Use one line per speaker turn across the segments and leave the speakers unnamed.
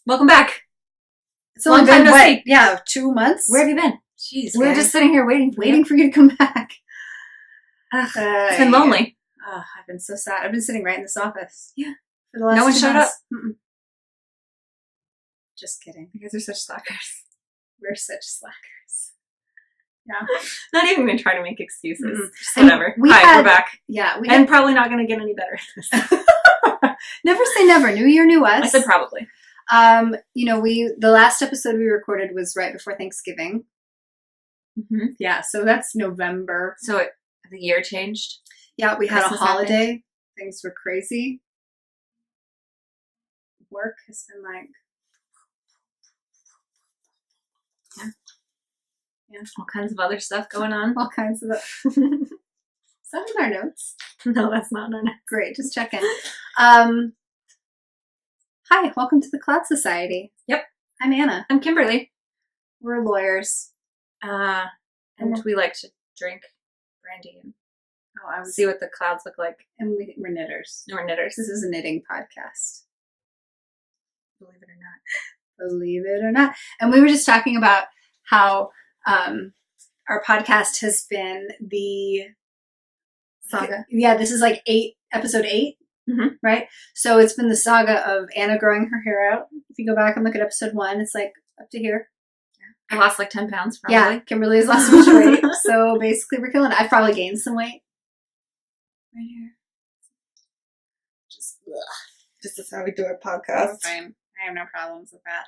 Welcome back.
It's only
Long time
been,
no see.
2 months?
Where have you been?
Jeez,
We were just sitting here waiting
for you to come back.
It's been lonely.
Oh, I've been so sad. I've been sitting right in this office.
Yeah.
For the last
No one
2
showed
months. Mm-mm. Just kidding.
You guys are such slackers.
We're such slackers. Yeah.
Not even going to try to make excuses.
Mm-mm.
Just whatever.
We
Hi,
had-
we're back.
Yeah.
And probably not going to get any better at this.
Never say never. New year, new us.
I said probably.
The last episode we recorded was right before Thanksgiving.
Mm-hmm.
Yeah, so that's November.
So the year changed?
Yeah, we had
Christmas
a holiday. Things were crazy. Work has been like... Yeah.
All kinds of other stuff going on.
All kinds of... Is that in our notes?
No, that's not in our notes.
Great, just checking. Hi, welcome to the Cloud Society.
Yep.
I'm Anna.
I'm Kimberly.
We're lawyers.
And we like to drink brandy and
Oh,
see what the clouds look like.
And we're knitters.
We're knitters.
This is a knitting podcast.
Believe it or not.
Believe it or not. And we were just talking about how our podcast has been the
Saga.
Yeah, this is like episode 8,
Mm-hmm.
right? So it's been the saga of Anna growing her hair out. If you go back and look at episode 1, it's like up to here.
I lost like 10 pounds probably.
Yeah, Kimberly has lost so much weight. So basically we're killing it. I've probably gained some weight. Right here. Just
This is how we do our podcast.
fine. I have no problems with that.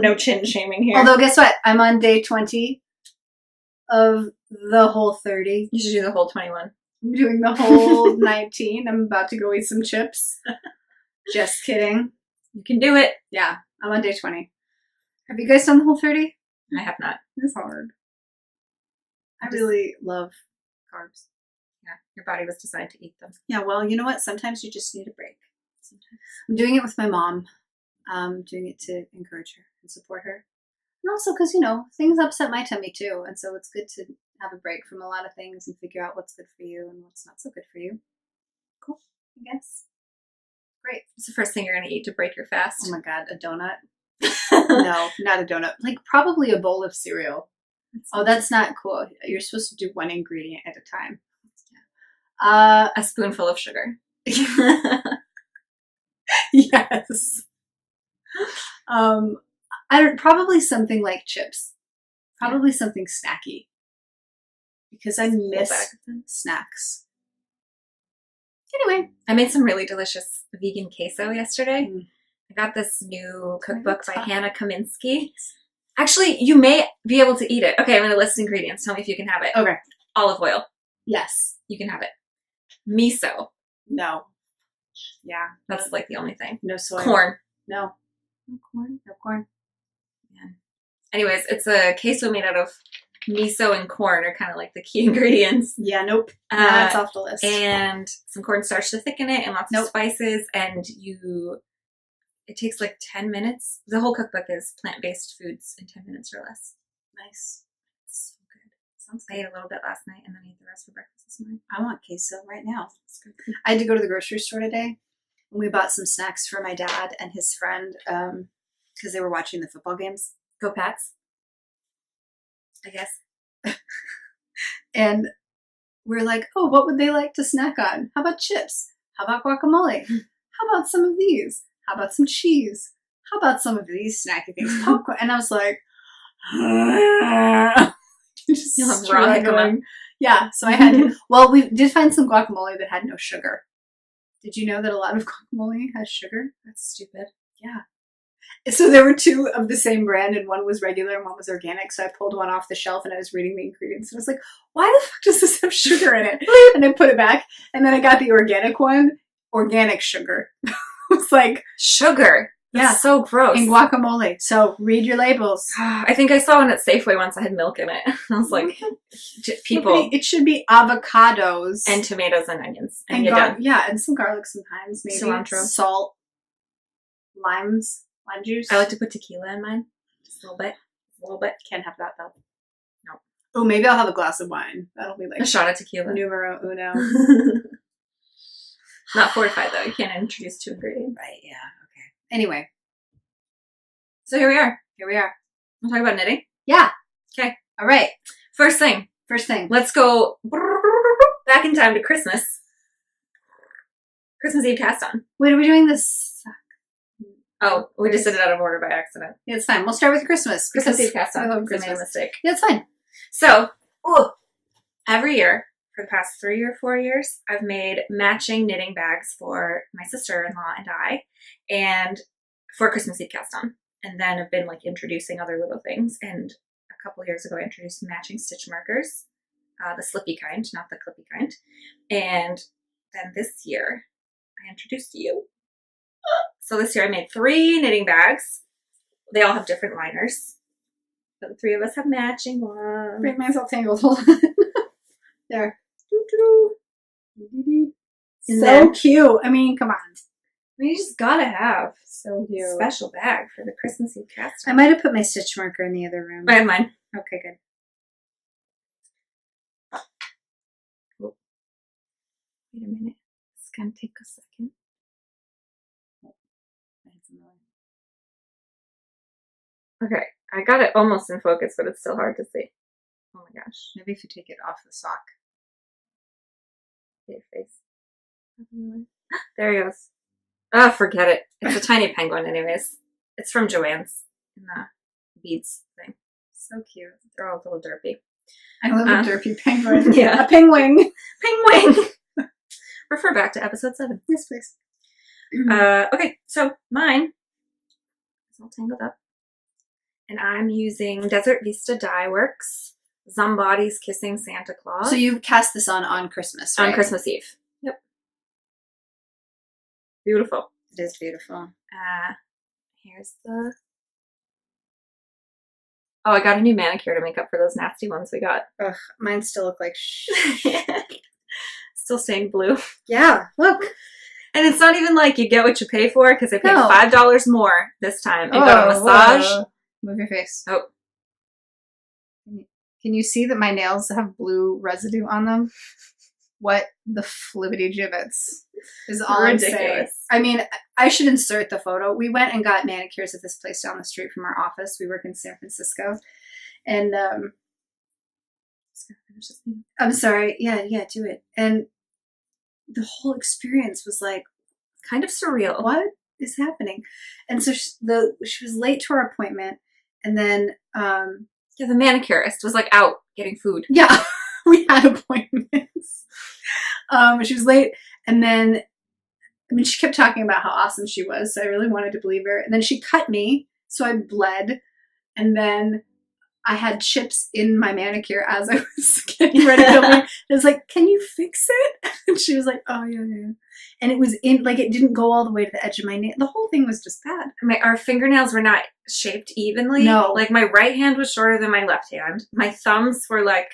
No chin shaming here.
Although guess what? I'm on day 20 of the whole 30.
You should do the whole 21.
I'm doing the whole 19. I'm about to go eat some chips. Just kidding.
You can do it.
Yeah, I'm on day 20. Have you guys done the whole 30?
I have not.
It's hard. I really love carbs.
Yeah, your body was designed to eat them.
Yeah, well, you know what? Sometimes you just need a break. Sometimes. I'm doing it with my mom. Doing it to encourage her and support her. And also because, things upset my tummy too. And so it's good to have a break from a lot of things and figure out what's good for you and what's not so good for you. Cool, I guess. Great.
What's the first thing you're going to eat to break your fast?
Oh my God, a donut? No, not a donut. Like probably a bowl of cereal. Oh, that's not cool. You're supposed to do one ingredient at a time.
A spoonful of sugar.
Yes. Probably something like chips. Probably something snacky. Because I miss snacks. Anyway.
I made some really delicious vegan queso yesterday.
Mm.
I got this new cookbook by Hannah Kaminsky. Actually, you may be able to eat it. Okay, I'm going to list ingredients. Tell me if you can have it.
Okay.
Olive oil.
Yes.
You can have it. Miso.
No. Yeah.
That's like the only thing.
No soy.
Corn.
No. No corn. No corn.
Yeah. Anyways, it's a queso made out of miso and corn are kind of like the key ingredients.
Yeah, nope. That's off the list.
And some cornstarch to thicken it and lots of spices. And it takes like 10 minutes. The whole cookbook is plant-based foods in 10 minutes or less.
Nice.
It's so good. Sounds good. I ate a little bit last night and then I ate the rest for breakfast this morning.
I want queso right now. It's good. I had to go to the grocery store today. And we bought some snacks for my dad and his friend because they were watching the football games.
Go Pats. I guess.
And we're like, oh, what would they like to snack on? How about chips? How about guacamole? How about some of these? How about some cheese? How about some of these snacky things? Popcorn. And I was like, just
You'll have raw hiccup.
Yeah, so I had to. Well, we did find some guacamole that had no sugar. Did you know that a lot of guacamole has sugar?
That's stupid.
Yeah. So there were 2 of the same brand and one was regular and one was organic. So I pulled one off the shelf and I was reading the ingredients and I was like, why the fuck does this have sugar in it? And I put it back and then I got the organic one, organic sugar. It's like
sugar. That's so gross.
In guacamole. So read your labels.
I think I saw one at Safeway once that had milk in it. I was like, people.
It should be avocados.
And tomatoes and onions. And
yeah, and some garlic sometimes. Maybe
cilantro.
Salt. Lime juice.
I like to put tequila in mine. Just a little bit. A little bit.
Can't have that though.
No.
Oh, maybe I'll have a glass of wine. That'll be like
a shot of tequila.
Numero uno.
Not fortified though. You can't introduce 2 ingredients.
Right, yeah. Okay. Anyway.
So here we are.
Here we are.
We'll talk about knitting.
Yeah.
Okay.
All right.
First thing.
Let's
go back in time to Christmas. Christmas Eve cast on.
Wait, are we doing this?
Oh, we just did it out of order by accident.
Yeah, it's fine. We'll start with Christmas.
Christmas Eve cast on.
I love
I made a
Christmas.
mistake.
Yeah, it's fine.
So, every year for the past 3 or 4 years, I've made matching knitting bags for my sister-in-law and I, and for Christmas Eve cast on. And then I've been like introducing other little things. And a couple years ago, I introduced matching stitch markers, the slippy kind, not the clippy kind. And then this year, I introduced you. So this year I made 3 knitting bags. They all have different liners. But the 3 of us have matching ones.
Wait, mine's all tangled. Hold on. There. So cute. I mean, come on.
I mean, you just gotta have
So cute.
a special bag for the Christmas Eve cast.
I might have put my stitch marker in the other room.
I have mine.
Okay, good.
Wait a minute. It's gonna take a second. Okay, I got it almost in focus, but it's still hard to see. Oh my gosh.
Maybe if you take it off the sock.
See your face. There he goes. Ah, forget it. It's a tiny penguin anyways. It's from Joann's in the beads thing.
So cute.
They're all a little derpy.
I love a derpy penguin.
Yeah.
A penguin.
Penguin! Refer back to episode 7.
Yes, please.
Okay, so mine is all tangled up. And I'm using Desert Vista Dye Works, Zombody's Kissing Santa Claus.
So you cast this on Christmas, right?
On Christmas Eve. Yep. Beautiful.
It is beautiful.
Here's the... Oh, I got a new manicure to make up for those nasty ones we got.
Ugh, mine still look like
Still staying blue.
Yeah, look.
And it's not even like you get what you pay for, because I paid
No.
$5 more this time. I got a massage.
Whoa. Move your face.
Oh.
Can you see that my nails have blue residue on them? What the flippity gibbets is all I'm saying. I mean, I should insert the photo. We went and got manicures at this place down the street from our office. We work in San Francisco. And I'm sorry. Yeah, do it. And the whole experience was like
kind of surreal.
What is happening? And so she was late to our appointment, and then
yeah, the manicurist was like out getting food.
Yeah, we had appointments. She was late, and then I mean she kept talking about how awesome she was, so I really wanted to believe her. And then she cut me, so I bled, and then I had chips in my manicure as I was getting ready to leave. I was like, "Can you fix it?" And she was like, "Oh yeah." And it was in, like, it didn't go all the way to the edge of my nail. The whole thing was just bad.
Our fingernails were not shaped evenly.
No.
Like, my right hand was shorter than my left hand. My thumbs were like,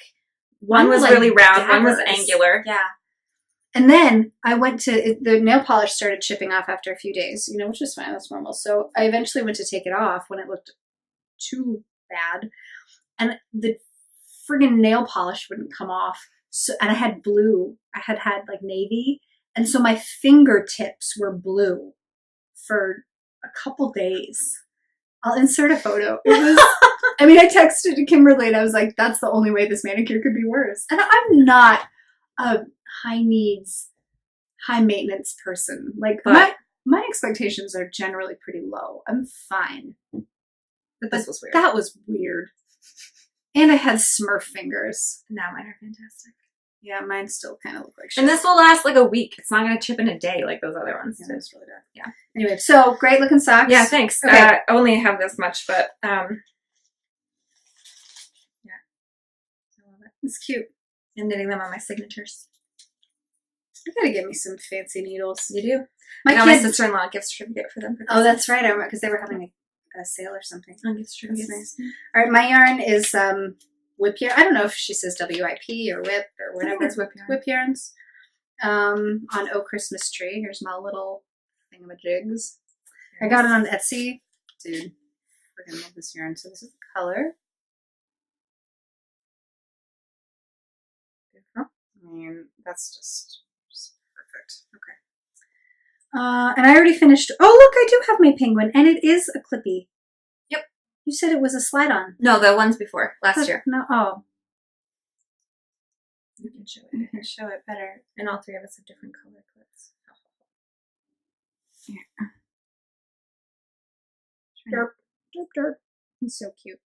one was like really round, daggers. One was angular.
Yeah. And then I went to, the nail polish started chipping off after a few days, which is fine. That's normal. So I eventually went to take it off when it looked too bad. And the friggin' nail polish wouldn't come off. So, and I had blue. I had like navy. And so my fingertips were blue for a couple days. I'll insert a photo. It was, I mean, I texted to Kimberly and I was like, that's the only way this manicure could be worse. And I'm not a high needs, high maintenance person. Like, my expectations are generally pretty low. I'm fine.
But this was weird.
That was weird. And I had Smurf fingers.
Now mine are fantastic.
Yeah, mine still kind of look like shit.
And this will last like a week. It's not going to chip in a day like those other ones.
Yeah, it's really dark.
Yeah.
Anyway, so great looking socks.
Yeah, thanks.
Okay.
I only have this much, but yeah. I love it.
It's cute.
And knitting them on my signatures.
You gotta give me some fancy needles.
You do.
I
got my sister-in-law a gift certificate for them.
Oh, that's right. I remember because they were having a sale or something.
On gift certificates.
Nice. All right, my yarn is whip yarn. I don't know if she says WIP or whip or whatever.
I think it's whip yarn.
Whip yarns. On Oh Christmas Tree. Here's my little thingamajigs. Yes. I got it on Etsy. Dude, freaking love this yarn. So this is the color. Beautiful. I mean, that's just perfect. Okay. And I already finished. Oh, look, I do have my penguin, and it is a clippy. You said it was a slide-on.
No, the ones before, last year.
No, oh.
You can show
You
it.
can show it better.
And all three of us have different color clips.
Yeah.
Derp, derp, derp.
He's so cute.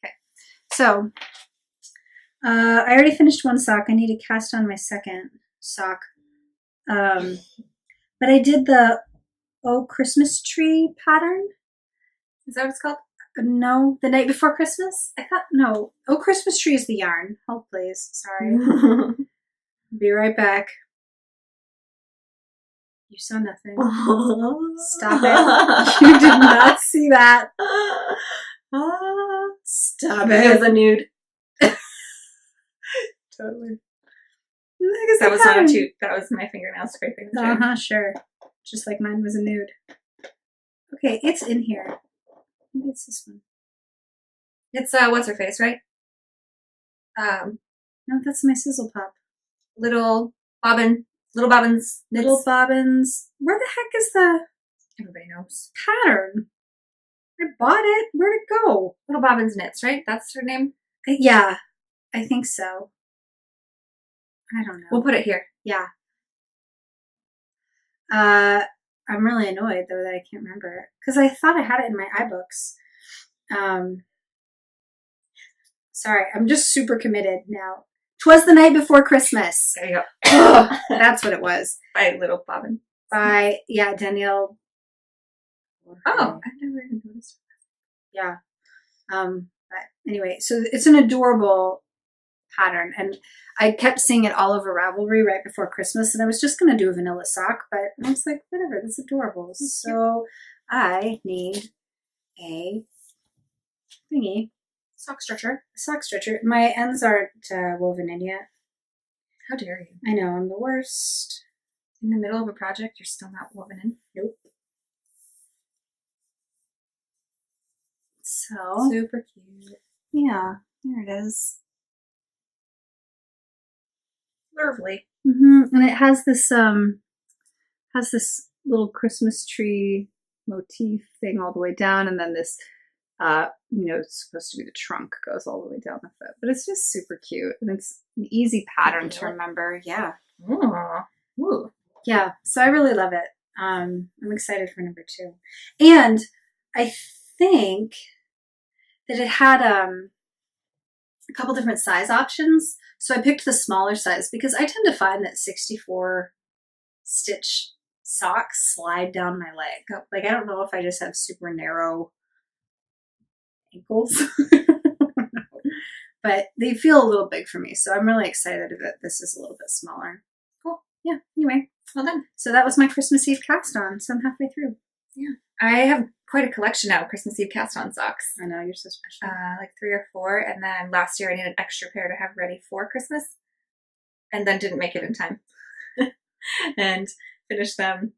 Okay. So, I already finished one sock. I need to cast on my second sock. But I did the Christmas tree pattern.
Is that what it's called?
No, the night before Christmas? I thought, no. Christmas tree is the yarn. Hold please. Sorry. Be right back. You saw nothing. Stop it. You did not see that. Stop it.
It was a nude.
Totally.
That was not a toot. That was my fingernail scraping.
Sure. Just like mine was a nude. Okay, it's in here. Maybe it's this one.
It's what's her face, right?
No, that's my sizzle pop.
Little bobbins.
Little bobbins. Where the heck is the
Everybody knows.
pattern? I bought it. Where'd it go?
Little Bobbins Knits, right? That's her name?
Yeah, I think so. I don't know.
We'll put it here.
Yeah. I'm really annoyed though that I can't remember it because I thought I had it in my iBooks. Sorry, I'm just super committed now. 'Twas the Night Before Christmas.
There you go.
That's what it was.
By Little Bobbin.
By Danielle.
Oh, I've never even noticed.
Yeah. But anyway, so it's an adorable pattern, and I kept seeing it all over Ravelry right before Christmas, and I was just gonna do a vanilla sock, but I was like, whatever, this is adorable. So I need a thingy.
Sock stretcher.
A sock stretcher. My ends aren't woven in yet.
How dare you?
I know, I'm the worst.
In the middle of a project, you're still not woven in?
Nope. So
Super cute.
yeah, there it is.
Lovely.
And it has this little Christmas tree motif thing all the way down, and then this it's supposed to be the trunk goes all the way down the foot, but it's just super cute, and it's an easy pattern to remember. Yeah.
Ooh.
Yeah, so I really love it. I'm excited for number 2, and I think that it had a couple different size options. So I picked the smaller size because I tend to find that 64 stitch socks slide down my leg. Like, I don't know if I just have super narrow ankles, but they feel a little big for me. So I'm really excited that this is a little bit smaller. Cool. Yeah. Anyway,
Well done.
so that was my Christmas Eve cast on. So I'm halfway through.
Yeah. I have quite a collection now of Christmas Eve cast on socks.
I know, you're so special.
Like 3 or 4, and then last year I needed an extra pair to have ready for Christmas, and then didn't make it in time, and finished them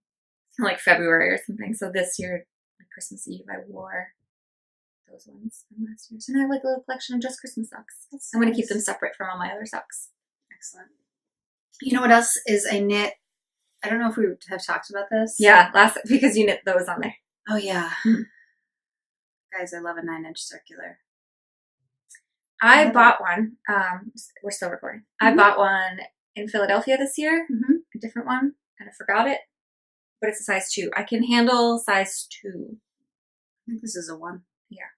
in like February or something. So this year, like Christmas Eve, I wore those ones from last year. So now I have like a little collection of just Christmas socks. I'm going to keep them separate from all my other socks.
Excellent. You know what else is I knit? I don't know if we have talked about this.
Yeah, because you knit those on there.
Oh, yeah. Guys, I love a 9-inch circular.
I bought one. We're still recording. I bought one in Philadelphia this year, a different one, and I forgot it, but it's a size 2. I can handle size 2.
I think this is a 1.
Yeah.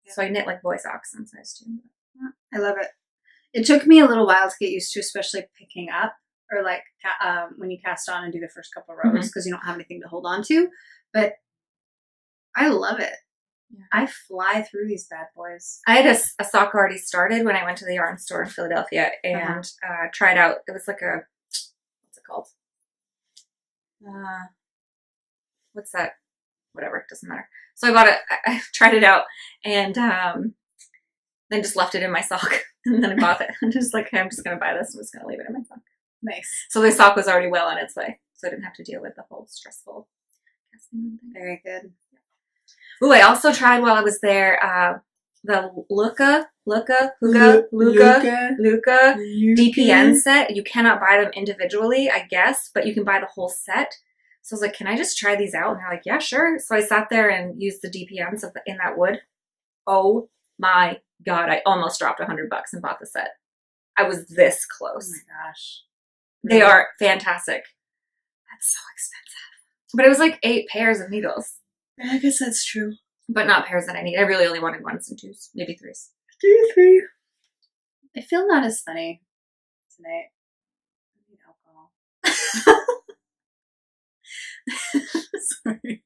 So I knit like boy socks in size 2.
I love it. It took me a little while to get used to, especially picking up, or like when you cast on and do the first couple rows, because you don't have anything to hold on to. But I love it. Yeah. I fly through these bad boys.
I had a sock already started when I went to the yarn store in Philadelphia and tried out. It was like what's it called? What's that? Whatever, it doesn't matter. So I bought it. I tried it out and then just left it in my sock. And then I bought it. I'm just like, I'm just going to buy this. I'm just going to leave it in my sock.
Nice.
So the sock was already well on its way. So I didn't have to deal with the whole stressful casting thing.
Very good.
Ooh, I also tried while I was there the Luca DPN set. You cannot buy them individually, I guess, but you can buy the whole set. So I was like, can I just try these out? And they're like, yeah, sure. So I sat there and used the DPMs in that wood. Oh my God. I almost dropped $100 and bought the set. I was this close.
Oh my gosh.
They are fantastic.
That's so expensive.
But it was like 8 pairs of needles.
I guess that's true.
But not pairs that I need. I really only wanted 1s and 2s, maybe 3s.
3. I feel not as funny tonight. I need alcohol. Sorry.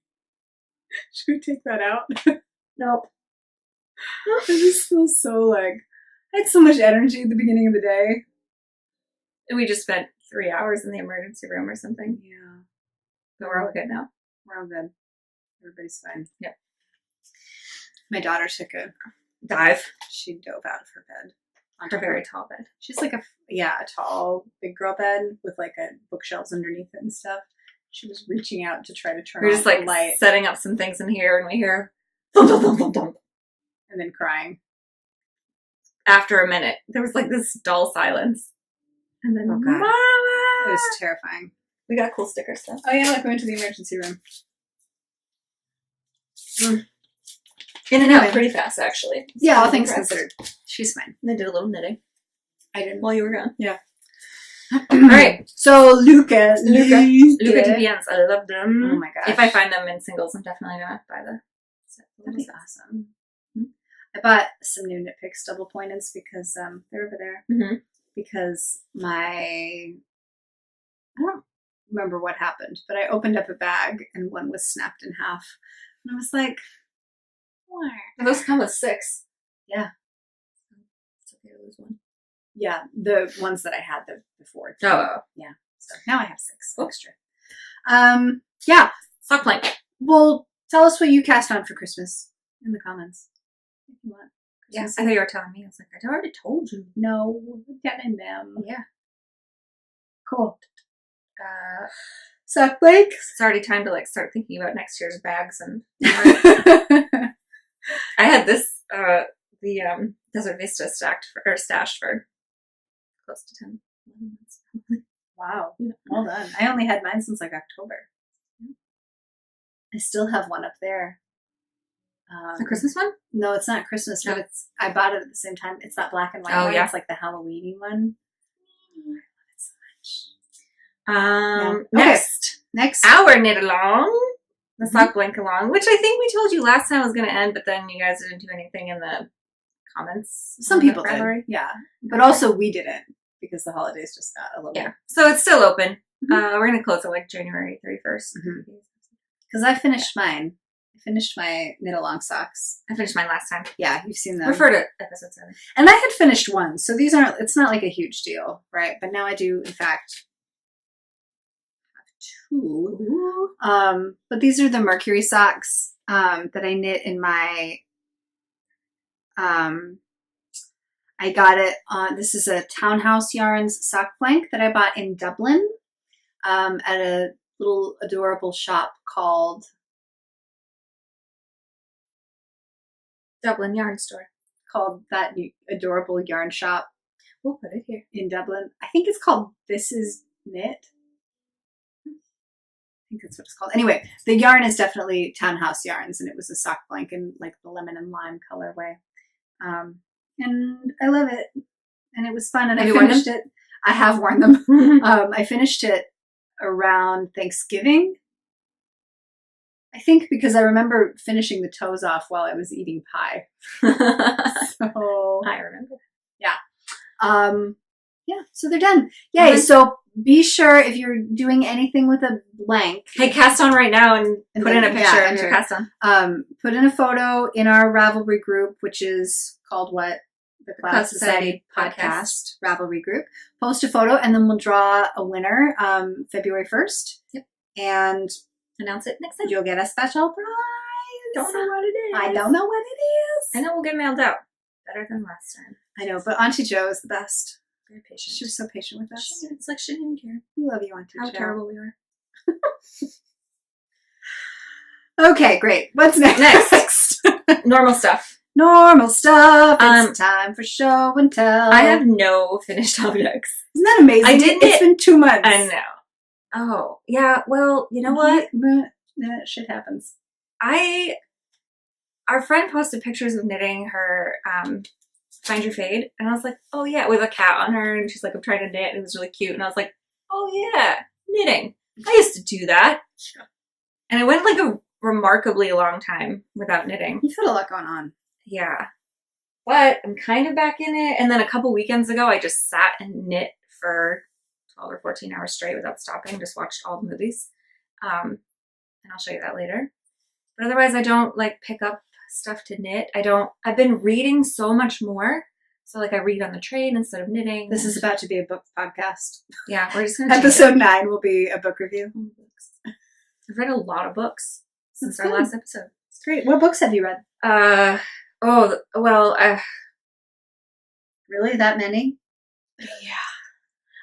Should we take that out?
Nope.
I just feel so like, I had so much energy at the beginning of the day.
We just spent 3 hours in the emergency room or something.
Yeah.
But we're all good now.
We're all good. Everybody's fine.
Yep.
My daughter took a
dive.
She dove out of her bed.
On her very tall bed.
She's like a tall, big girl bed with like a bookshelves underneath it and stuff. She was reaching out to try to turn
We're
off
just like
the light.
setting up some things in here and we hear thump, thump, thump, thump, thump.
And then crying.
After a minute, there was like this dull silence. And then,
oh God.
Mama!
It was terrifying.
We got cool stickers though.
Oh yeah, like we went to the emergency room.
In and out pretty fast, actually.
Yeah, all things considered. She's fine.
They did a little knitting.
I didn't.
While you were gone.
Yeah.
All right.
So Luca
TPNs. I love them.
Oh my gosh.
If I find them in singles, I'm definitely gonna buy the set.
That'd be awesome. Mm-hmm. I bought some new Knit Picks double pointeds because they're over there.
Mm-hmm.
Because I don't remember what happened, but I opened up a bag and one was snapped in half. And I was like, why?
Those come with 6.
Yeah.
It's okay to lose one.
Yeah, the ones that I had before.
Oh.
Yeah. So now I have 6 extra.
Yeah. Sock blanket.
Well, tell us what you cast on for Christmas in the comments. If you want.
Yeah, I thought you were telling me. I was like, I already told you.
No, we're telling them.
Yeah.
Cool. Sock blank.
It's already time to like start thinking about next year's bags and I had this the Desert Vista stashed for close to 10 months.
Wow. Well done. I only had mine since like October. I still have one up there.
The Christmas one?
No, it's not Christmas, but I bought it at the same time. It's that black and white one. Yeah. It's like the Halloween-y one. I love it so much. Next.
Our knit along. The sock blank along, which I think we told you last time was going to end, but then you guys didn't do anything in the comments.
Some people did. Yeah. But also we didn't because the holidays just got a little bit.
So it's still open. We're going to close it like January 31st.
Because I finished mine. I finished my knit along socks.
I finished mine last time.
Yeah, you've seen them.
Refer to episode 7.
And I had finished one, so these aren't, it's not like a huge deal, right? But now I do, in fact, have 2. But these are the Mercury socks that I knit in my, I got it on, this is a Townhouse Yarns sock blank that I bought in Dublin at a little adorable shop called
Dublin Yarn Store.
Called that adorable yarn shop.
We'll put it here.
In Dublin. I think it's called This Is Knit. I think that's what it's called. Anyway, the yarn is definitely Townhouse Yarns, and it was a sock blank in like the lemon and lime colorway. And I love it. And it was fun, and I finished it. I have worn them. I finished it around Thanksgiving. I think because I remember finishing the toes off while I was eating pie. So
I remember.
Yeah. Yeah, so they're done. Yay. So be sure if you're doing anything with a blank.
Hey, cast on right now and put in a picture of your cast on.
Put in a photo in our Ravelry group, which is called what? The Cloud Society Podcast Ravelry group. Post a photo and then we'll draw a winner February 1st.
Yep.
And
announce it next time.
You'll get a special prize.
Don't know what it is.
I don't know what it is.
I know we'll get mailed out. Better than last time.
I know, but Auntie Jo is the best.
Very patient.
She was so patient with us.
It's like she didn't care.
We love you, Auntie Jo.
How terrible we are.
Okay, great. What's next?
Normal stuff.
Normal stuff. It's time for show and tell.
I have no finished objects.
Isn't that amazing?
I did.
It's been 2 months.
I know. Oh, yeah. Well, you know what?
Shit happens.
Our friend posted pictures of knitting her Find Your Fade, and I was like, oh yeah, with a cat on her, and she's like, I'm trying to knit, and it was really cute, and I was like, oh yeah, knitting. I used to do that. And it went like a remarkably long time without knitting.
You've had a lot going on.
Yeah. But I'm kind of back in it. And then a couple weekends ago, I just sat and knit for 12 or 14 hours straight without stopping. Just watched all the movies. And I'll show you that later. But otherwise, I don't like pick up stuff to knit. I've been reading so much more. So like I read on the train instead of knitting.
This is about to be a book podcast.
Yeah, we're just going to
Episode 9 will be a book review.
I've read a lot of books since our last episode.
It's great. What books have you read? Really? That many?
Yeah.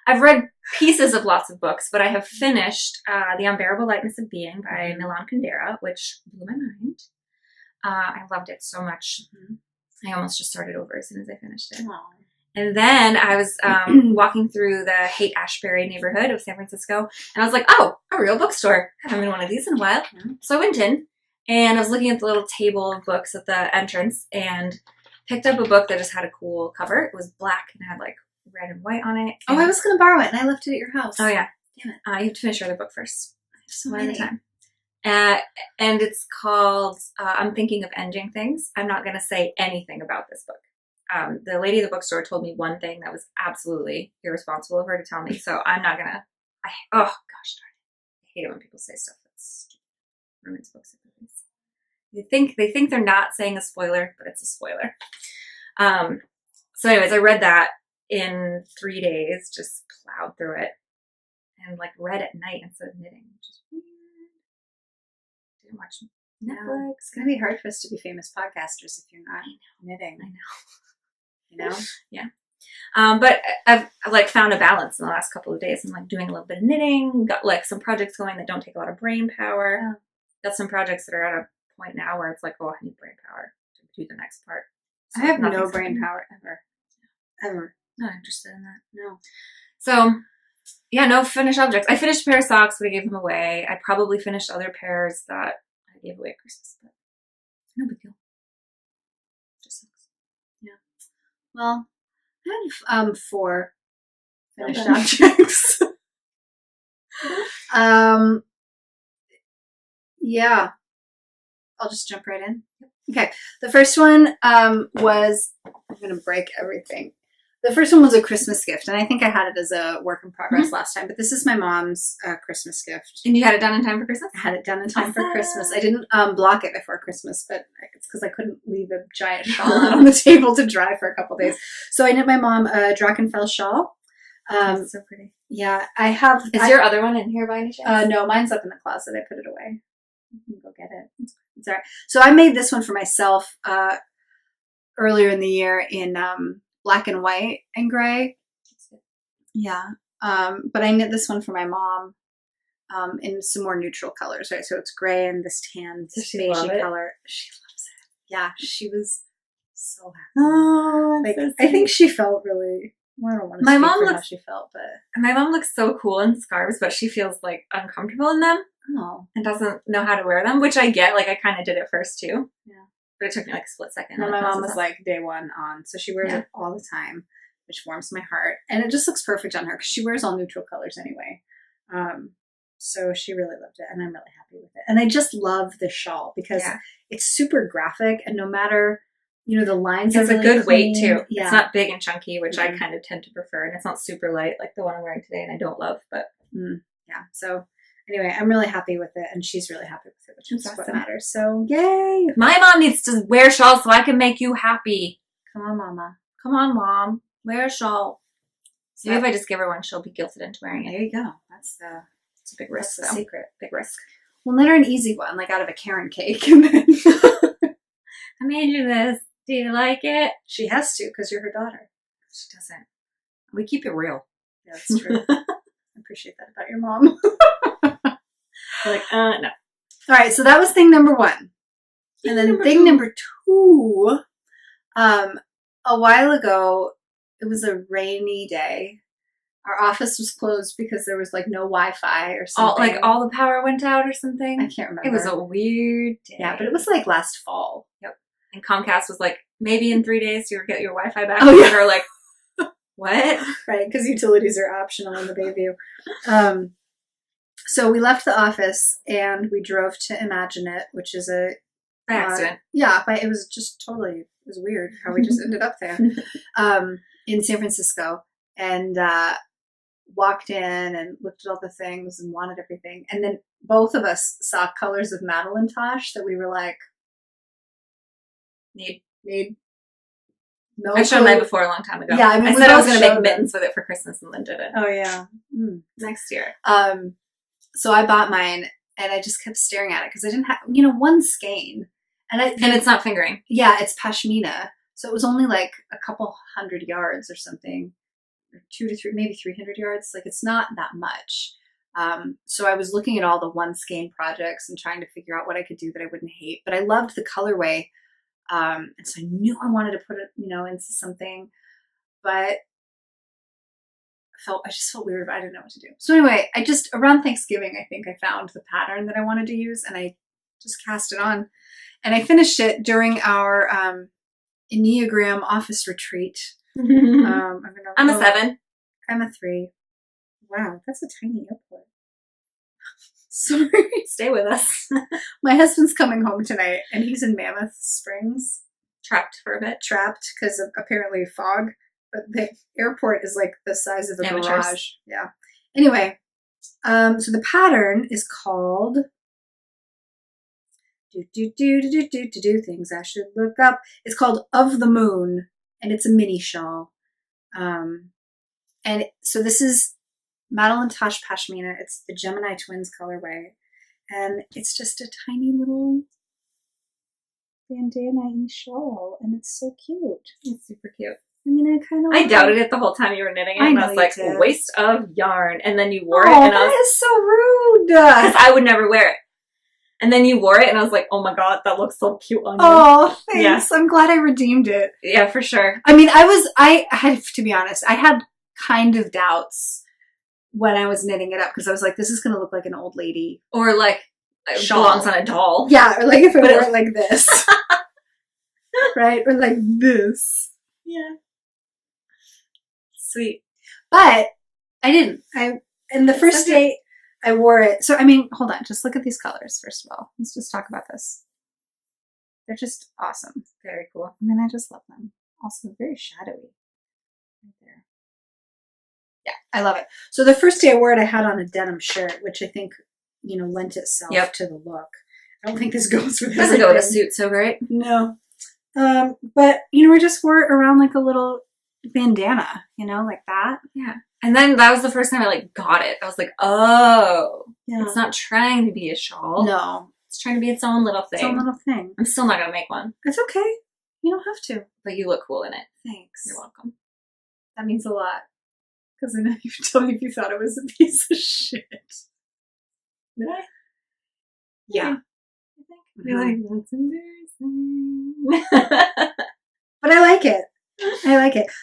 I've read pieces of lots of books, but I have finished The Unbearable Lightness of Being by Milan Kundera, which blew my mind. I loved it so much. Mm-hmm. I almost just started over as soon as I finished it. Aww. And then I was walking through the Haight-Ashbury neighborhood of San Francisco, and I was like, oh, a real bookstore. I haven't been to one of these in a while. Mm-hmm. So I went in, and I was looking at the little table of books at the entrance, and picked up a book that just had a cool cover. It was black and had like red and white on it.
Oh, I was going to borrow it, and I left it at your house.
Oh, yeah.
Damn it.
You have to finish your other book first.
So one at a time.
And it's called I'm Thinking of Ending Things. I'm not going to say anything about this book. The lady at the bookstore told me one thing that was absolutely irresponsible of her to tell me, so I'm not going to. Oh, gosh darn it. I hate it when people say stuff that's ruins books. They think they're not saying a spoiler, but it's a spoiler. So anyways, I read that in 3 days, just plowed through it, and like read at night instead of knitting, which is weird. Didn't watch Netflix.
It's gonna be hard for us to be famous podcasters if you're not knitting.
I know.
You know?
Yeah. But I've like found a balance in the last couple of days. I'm like doing a little bit of knitting, got like some projects going that don't take a lot of brain power. Yeah. Got some projects that are at a point now where it's like, oh, I need brain power to do the next part.
So I have no brain power ever.
Not interested in that.
No.
So yeah, no finished objects. I finished a pair of socks, but I gave them away. I probably finished other pairs that I gave away at Christmas, but no big deal. Just sucks.
Yeah. Well, I have 4 finished objects. Yeah. I'll just jump right in. Okay. The first one was, I'm going to break everything. The first one was a Christmas gift, and I think I had it as a work in progress last time, but this is my mom's Christmas gift.
And you had it done in time for Christmas?
I had it done in time for Christmas. I didn't block it before Christmas, but it's because I couldn't leave a giant shawl out on the table to dry for a couple days. So I knit my mom a Drachenfels shawl.
That's so pretty.
Yeah, I have.
Is your other one in here by any chance?
No, mine's up in the closet. I put it away. You can go get it. It's all right. So I made this one for myself earlier in the year in black and white and gray. Yeah. But I knit this one for my mom in some more neutral colors, right? So it's gray and this tan beigey color. She loves it. Yeah, she was so happy.
Oh,
like,
so
I think she felt really. Well, I don't want to speak for how she felt, but
my mom looks so cool in scarves, but she feels like uncomfortable in them.
Oh,
and doesn't know how to wear them, which I get. Like I kind of did it first too.
Yeah,
but it took me like a split second.
No, my mom was like day one on, so she wears it all the time, which warms my heart, and it just looks perfect on her because she wears all neutral colors anyway. So she really loved it, and I'm really happy with it. And I just love the shawl because it's super graphic, and no matter the lines.
It's
are really
a good weight
clean.
too. Yeah. It's not big and chunky, which I kind of tend to prefer, and it's not super light like the one I'm wearing today, and I don't love. But
yeah, so. Anyway, I'm really happy with it, and she's really happy with it, which is what matters. So, yay!
My mom needs to wear shawls so I can make you happy.
Come on, Mama.
Come on, Mom. Wear a shawl. So maybe if I just give her one, she'll be guilted into wearing it.
There you go. It's
a big risk,
the secret.
Big risk.
We'll knit her an easy one, like out of a Karen cake, and then
I made you this. Do you like it?
She has to, because you're her daughter.
She doesn't. We keep it real.
Yeah, that's true. I appreciate that about your mom.
Like, no.
All right, so that was thing number 1. And then thing number 2, a while ago, it was a rainy day, Our office was closed because there was like no Wi-Fi or something.
All the power went out or something.
I can't remember.
It was a weird day.
Yeah, but it was like last fall.
Yep. And Comcast was like, maybe in 3 days you'll get your Wi-Fi back.
Oh, yeah.
And we're like, what?
Right, because utilities are optional in the Bayview. So we left the office and we drove to Imagine It, which is a...
By accident.
Yeah, but it was just totally... It was weird how we just ended up there. In San Francisco. And walked in and looked at all the things and wanted everything. And then both of us saw colors of Madelinetosh that we were like... Need. No,
I showed mine before a long time ago.
Yeah, I mean,
I said I was going to make mittens with it for Christmas and then did it.
Oh, yeah.
Next year.
So I bought mine and I just kept staring at it because I didn't have, one skein. And
it's not fingering.
Yeah, it's pashmina. So it was only like a couple 100 yards or something, or 2 to 3, maybe 300 yards. Like it's not that much. So I was looking at all the one skein projects and trying to figure out what I could do that I wouldn't hate. But I loved the colorway. And so I knew I wanted to put it, into something, but I just felt weird, but I didn't know what to do. So anyway, around Thanksgiving, I think I found the pattern that I wanted to use and I just cast it on and I finished it during our, Enneagram office retreat.
I'm a 7.
I'm a 3. Wow. That's a tiny airport. Sorry.
Stay with us.
My husband's coming home tonight and he's in Mammoth Springs.
Trapped for a bit.
Trapped because of apparently fog. But the airport is like the size of a garage. Yeah. Anyway, so the pattern is called things I should look up. It's called Of the Moon and it's a mini shawl. And so this is Madelinetosh Pashmina. It's the Gemini Twins colorway. And it's just a tiny little bandana-y shawl. And it's so cute.
It's super cute.
I mean,
I doubted it the whole time you were knitting it. And I was like, waste of yarn. And then you wore it.
And that is so rude.
Because I would never wear it. And then you wore it and I was like, oh my God, that looks so cute on you.
Oh, thanks. Yeah. I'm glad I redeemed it.
Yeah, for sure.
I mean, I had, to be honest, I had kind of doubts when I was knitting it up because I was like, this is going to look like an old lady.
Or like, it belongs on a doll.
Yeah, or like if it were like this. Right? Or like this.
Yeah. Sweet.
But I didn't. In the first day I wore it. So, I mean, hold on. Just look at these colors, first of all. Let's just talk about this. They're just awesome.
Very cool.
I mean, I just love them. Also, very shadowy. Right there. Yeah, I love it. So the first day I wore it, I had on a denim shirt, which I think, lent itself to the look. I don't think this goes with
it. Doesn't go with a suit so great.
No. But, I just wore it around like a little bandana, like that.
Yeah. And then that was the first time I got it. I was like, oh,
yeah.
It's not trying to be a shawl.
No.
It's trying to be its own little thing.
Its own little thing.
I'm still not going to make one.
It's okay. You don't have to.
But you look cool in it.
Thanks.
You're welcome.
That means a lot. Because I know you told me if you thought it was a piece of shit.
Would I?
Yeah.
I think. Mm-hmm. That's embarrassing.
But I like it.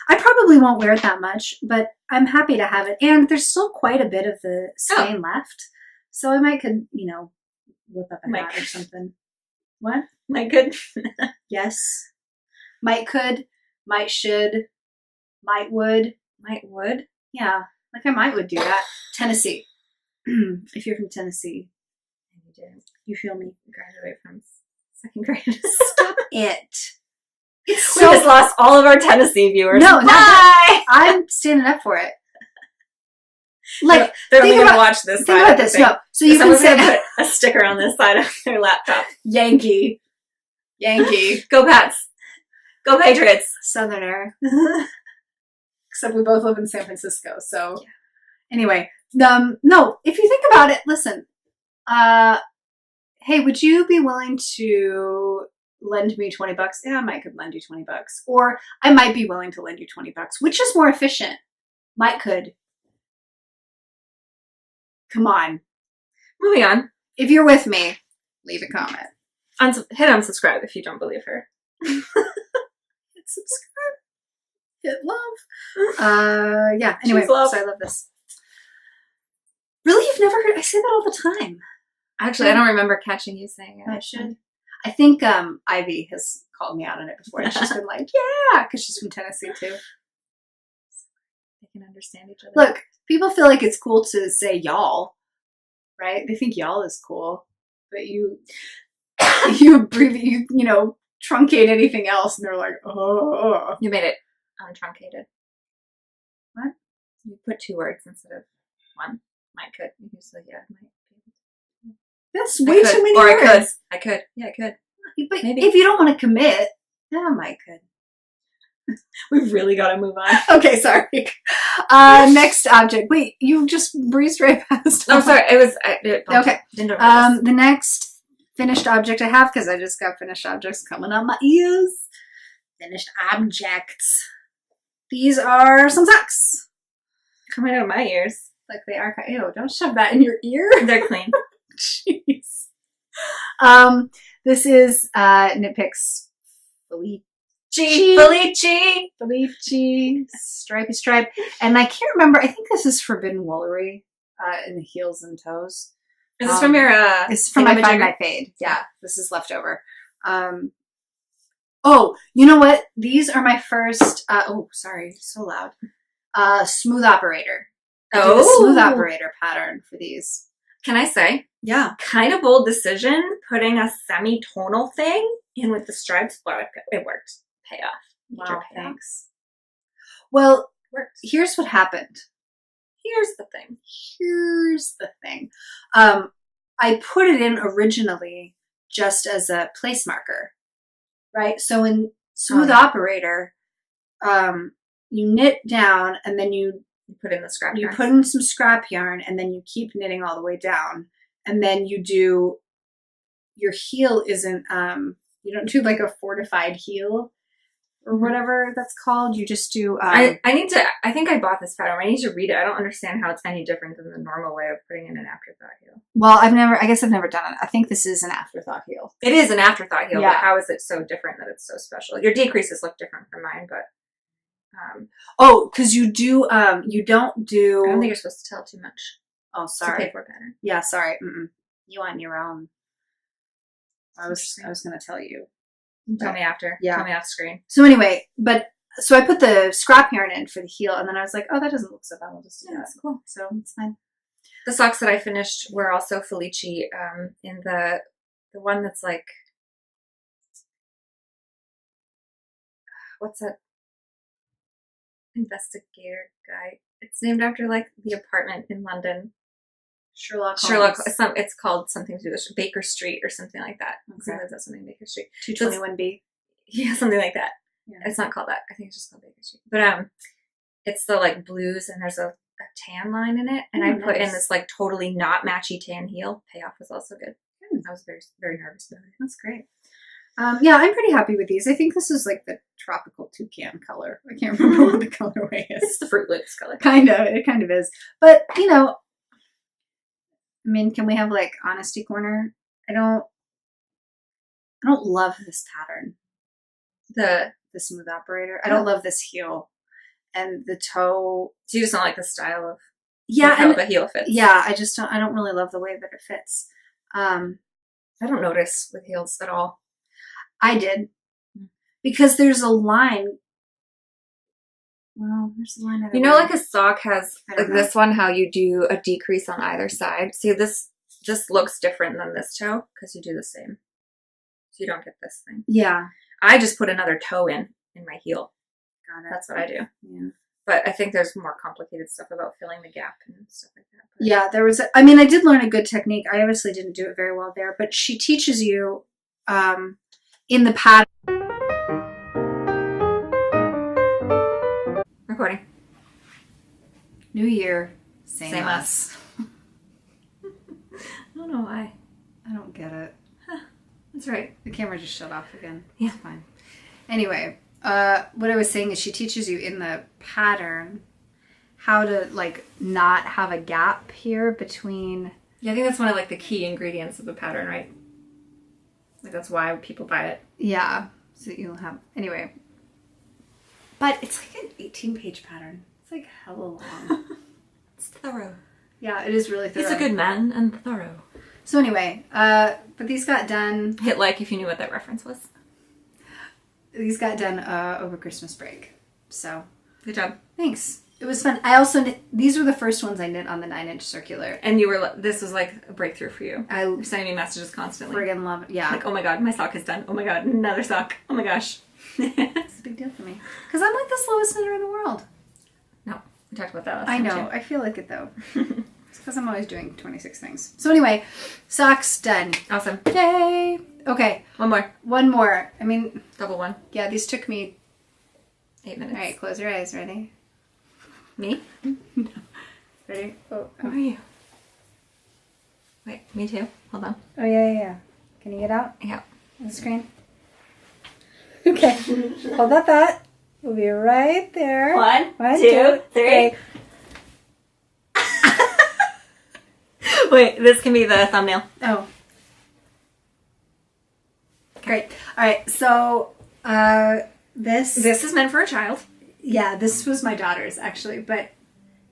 I probably won't wear it that much, but I'm happy to have it. And there's still quite a bit of the skein left. So I could, whip up a hat or something. What?
Might could.
Yes. Might could. Might should. Might would.
Might would.
Yeah. I might would do that. Tennessee. If you're from Tennessee.
And you did.
You feel me?
You graduated from 2nd grade.
Stop it.
We just lost all of our Tennessee viewers.
No,
bye!
I'm standing up for it.
They're only going to watch this side.
Think about this. No. So you can say
put a sticker on this side of their laptop.
Yankee.
Go Pats. Go Patriots.
Southerner. Except we both live in San Francisco. So anyway, no, if you think about it, listen, hey, would you be willing to lend me $20? Yeah, I might could lend you $20. Or I might be willing to lend you $20. Which is more efficient? Might could. Come on.
Moving on.
If you're with me, leave a comment.
Hit unsubscribe if you don't believe her.
Hit subscribe. hit love. Yeah. Anyway,
Choose love.
so I love this. Really, you've never heard? I say that all the time.
Actually, I don't remember catching you saying it.
I should. I think Ivy has called me out on it before, and she's been like, "Yeah," because she's from Tennessee too.
They can understand each other.
Look, people feel like it's cool to say y'all, right? They think y'all is cool, but you abbreviate, you truncate anything else, and they're like, "Oh."
You made it untruncated.
What?
You put 2 words instead of 1. Might could. You can say yeah. Might.
That's way too many
or
words.
I could. Yeah, I could.
But
Maybe.
if you don't want to commit, yeah, Mike could.
We've really got to move on.
Okay, sorry. Next object. Wait, you just breezed right past.
Oh, sorry. It was
okay. The next finished object I have, because I just got finished objects coming out my ears. Finished objects. These are some socks.
Coming out of my ears.
Like they are. Ew! Don't shove that in your ear.
They're clean.
Jeez. This is Knit Picks Felici Stripey Stripe, and I can't remember. I think this is Forbidden Woolery in the heels and toes.
Is this from your?
It's from my Find My Fade. Yeah, this is leftover. Oh, you know what? These are my first. Oh, sorry, so loud. Smooth Operator. I did the Smooth Operator pattern for these.
Can I say?
Yeah.
Kind of bold decision putting a semi-tonal thing in with the stripes, but it worked. Payoff.
Wow, thanks. Well,
worked.
Here's what happened.
Here's the thing.
I put it in originally just as a place marker, right? So in Smooth Operator, you knit down and then you
put in the scrap yarn.
You put in some scrap yarn and then you keep knitting all the way down. And then you do, your heel isn't, you don't do like a fortified heel or whatever that's called. You just do.
I think I bought this pattern. I need to read it. I don't understand how it's any different than the normal way of putting in an afterthought heel.
Well, I guess I've never done it. I think this is an afterthought heel.
It is an afterthought heel,
yeah.
But how is it so different that it's so special? Your decreases look different from mine, but.
Because you do, you don't do.
I don't think you're supposed to tell too much.
Oh, sorry.
It's a paper pattern.
Yeah, sorry. You on your own. I was going to tell you.
Tell me after.
Yeah.
Tell me off screen.
So anyway, so I put the scrap yarn in for the heel, and then I was like, oh, that doesn't look so bad. I'll just do that.
That's cool.
So it's fine.
The socks that I finished were also Felici in the one that's like, what's that? Investigator guy. It's named after like the apartment in London.
Sherlock.
It's called something to do with Baker Street or something like that.
Okay.
That's something Baker Street.
221B.
Yeah, something like that.
Yeah.
It's not called that. I think it's just called Baker Street. But it's the like blues and there's a tan line in it, and I put in this like totally not matchy tan heel. Payoff was also good. I was very, very nervous about it.
That's great. Yeah, I'm pretty happy with these. I think this is like the tropical toucan color. I can't remember what the colorway is.
It's the Fruit Loops color.
It kind of is. But, I mean, can we have like honesty corner? I don't love this pattern. The Smooth Operator. I don't love this heel. And the toe.
So you just don't like the style of
how
the heel fits.
Yeah, I don't really love the way that it fits.
I don't notice with heels at all.
I did. Because there's a line. Well, there's a line.
Like a sock has like this one, how you do a decrease on either side. See, this looks different than this toe because you do the same. So you don't get this thing.
Yeah.
I just put another toe in my heel.
Got it.
That's what I do.
Yeah.
But I think there's more complicated stuff about filling the gap and stuff like that. But
yeah, there was. I mean, I did learn a good technique. I obviously didn't do it very well there, but she teaches you in the pattern.
Recording.
New year, same
us. I don't know why.
I don't get it.
That's right.
The camera just shut off again.
Yeah.
It's fine. Anyway, what I was saying is she teaches you in the pattern how to like not have a gap here between.
Yeah, I think that's one of like the key ingredients of the pattern, right? Like that's why people buy it.
Yeah. So you'll have anyway. But it's like an 18-page pattern. It's like hella long.
It's thorough.
Yeah, it is really thorough.
He's a good man and thorough.
So anyway, but these got done.
Hit like if you knew what that reference was.
These got done over Christmas break. So.
Good job.
Thanks. It was fun. I also knit, these were the first ones I knit on the 9-inch circular.
And this was like a breakthrough for you. You're sending me messages constantly.
Friggin' love it. Yeah.
Like, oh my god, my sock is done. Oh my god, another sock. Oh my gosh.
It's a big deal for me. Because I'm like the slowest knitter in the world.
No, we talked about that last
time. I know.
Too.
I feel like it though. It's because I'm always doing 26 things. So anyway, socks done.
Awesome.
Yay. Okay. One more. I mean.
Double one.
Yeah, these took me
8 minutes.
All right, close your eyes. Ready?
Me?
No. Ready? Oh.
Who are you? Wait, me too. Hold on.
Oh, yeah. Can you get out?
Yeah.
On the screen? Okay. Hold that thought. We'll be right there.
One, two, three. Wait, this can be the thumbnail.
Oh. Great. All right, so this
is meant for a child.
Yeah, this was my daughter's actually, but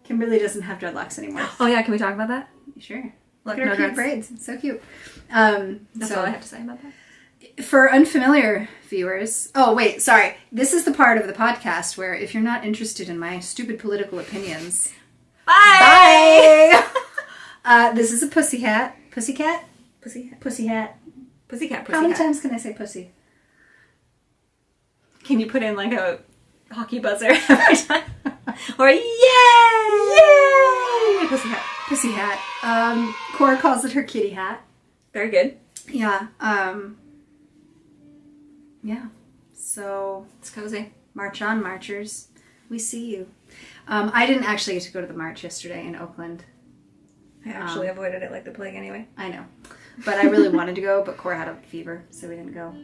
Kimberly doesn't have dreadlocks anymore.
Oh yeah, can we talk about that?
Sure.
Look
at her cute braids. It's so cute.
That's all I have to say about that.
For unfamiliar viewers, oh wait, sorry. This is the part of the podcast where if you're not interested in my stupid political opinions, bye. This is a pussy hat. Pussycat?
Pussy hat.
Pussy hat.
Pussycat.
How many times can I say pussy?
Can you put in like a hockey buzzer every time? Or yay! Yay! Pussy hat.
Pussy hat. Cora calls it her kitty hat.
Very good.
Yeah. Yeah. So
it's cozy.
March on, marchers. We see you. I didn't actually get to go to the march yesterday in Oakland.
I actually avoided it like the plague anyway.
I know. But I really wanted to go, but Cora had a fever, so we didn't go.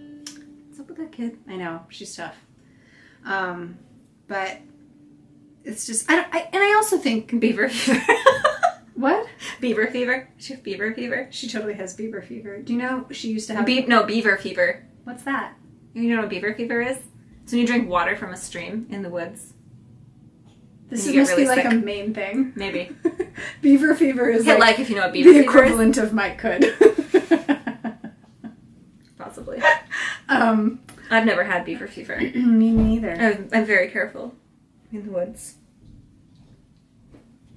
What's up with that kid?
I know. She's tough. But it's just, I also think
beaver fever.
What?
Beaver fever. She has beaver fever.
She totally has beaver fever. Do you know she used to have...
beaver fever.
What's that?
You know what beaver fever is? It's when you drink water from a stream in the woods.
This must really be like sick. A main thing.
Maybe.
Beaver fever is
like if you know what beaver fever is.
The equivalent of Mike Could.
Possibly. I've never had beaver fever.
Me neither.
I'm very careful in the woods.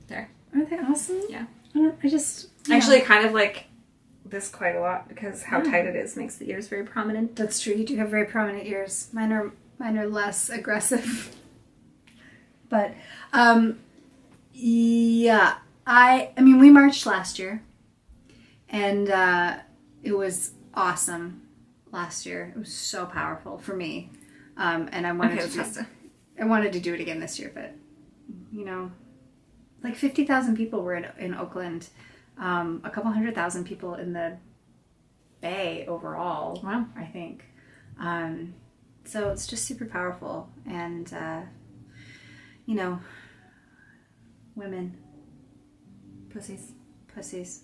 There.
Aren't they awesome?
Yeah.
Actually,
I kind of like this quite a lot because how tight it is makes the ears very prominent.
That's true. You do have very prominent ears. Mine are less aggressive. But yeah. I mean, we marched last year, and it was awesome. Last year, it was so powerful for me, and I wanted to do it again this year. But you know, like 50,000 people were in Oakland, a couple 100,000 people in the Bay overall.
Wow,
I think. So it's just super powerful, and you know, women. Pussies.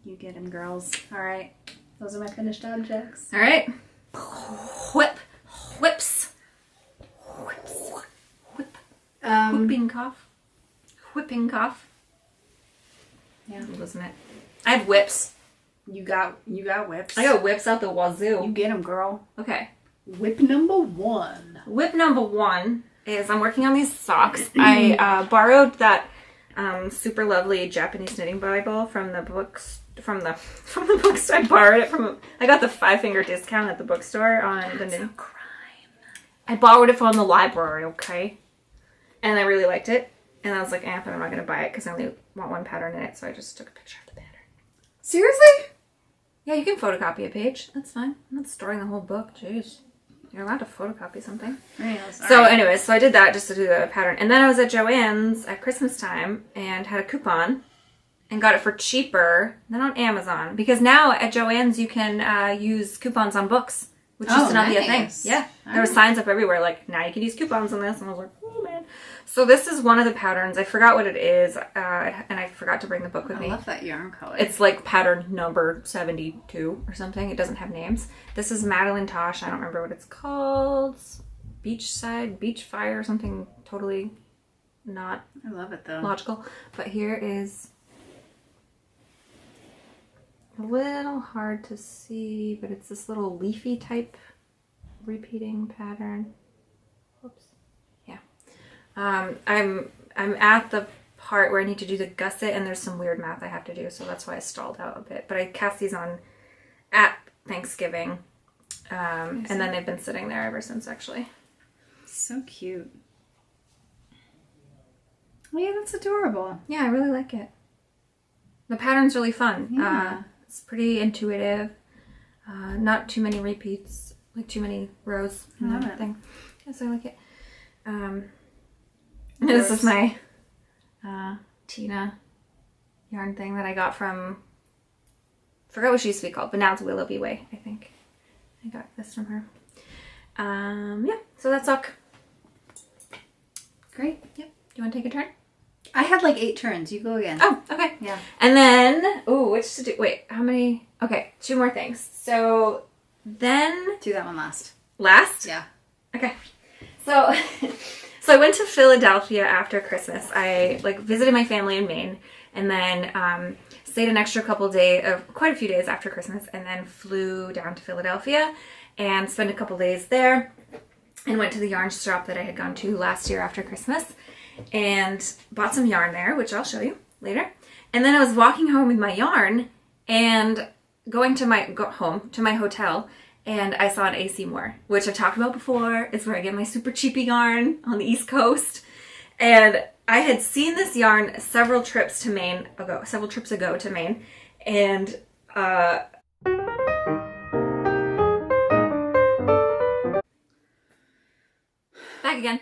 You get them, girls. All right. Those are my finished objects.
All right. Whip. Whip. Whooping cough. Whipping cough.
Yeah.
Wasn't it? I have whips.
You got whips.
I got whips out the wazoo.
You get them, girl.
Okay.
Whip number one.
Whip number one is I'm working on these socks. I borrowed that super lovely Japanese knitting Bible from the books from the bookstore. I borrowed it from. I got the 5-finger discount at the bookstore on the knitting.
Crime.
I borrowed it from the library, okay, and I really liked it. And I was like, but I'm not gonna buy it because I only want one pattern in it. So I just took a picture of the pattern.
Seriously?
Yeah, you can photocopy a page. That's fine. I'm not storing the whole book. Jeez. You're allowed to photocopy something. So anyways, so I did that just to do the pattern. And then I was at Joann's at Christmas time and had a coupon and got it for cheaper than on Amazon. Because now at Joann's you can use coupons on books, which used to not be a thing. Yeah. There were signs up everywhere like, now you can use coupons on this. And I was like, oh man. So this is one of the patterns. I forgot what it is, and I forgot to bring the book with me.
I love that yarn color.
It's like pattern number 72 or something. It doesn't have names. This is Madeline Tosh. I don't remember what it's called. beach fire or something totally not
I love it though.
logical. But here is a little hard to see, but it's this little leafy type repeating pattern. Whoops. Yeah. I'm at the part where I need to do the gusset, and there's some weird math I have to do, so that's why I stalled out a bit. But I cast these on at Thanksgiving, and then they've been sitting there ever since, actually.
So cute. Oh yeah, that's adorable.
Yeah, I really like it. The pattern's really fun.
Yeah.
It's pretty intuitive. Not too many repeats, like too many rows and
I love
everything. Yes, I like it. This is my Tina yarn thing that I got from, forgot what she used to be called, but now it's Willoughby Way, I think. I got this from her. Yeah, so that's sock.
Great.
Yep. Do you want to take a turn?
I had like 8 turns. You go again.
Oh, okay.
Yeah.
And then, which to do? Wait, how many? Okay, 2 more things. So then,
Do that one last.
last?
Yeah.
Okay. So, so I went to Philadelphia after Christmas. I visited my family in Maine, and then stayed an extra couple days, quite a few days after Christmas, and then flew down to Philadelphia and spent a couple days there, and went to the yarn shop that I had gone to last year after Christmas, and bought some yarn there, which I'll show you later. And then I was walking home with my yarn and going to home to my hotel, and I saw an AC Moore, which I've talked about before. It's where I get my super cheapy yarn on the East Coast. And I had seen this yarn several trips ago to Maine, and back again.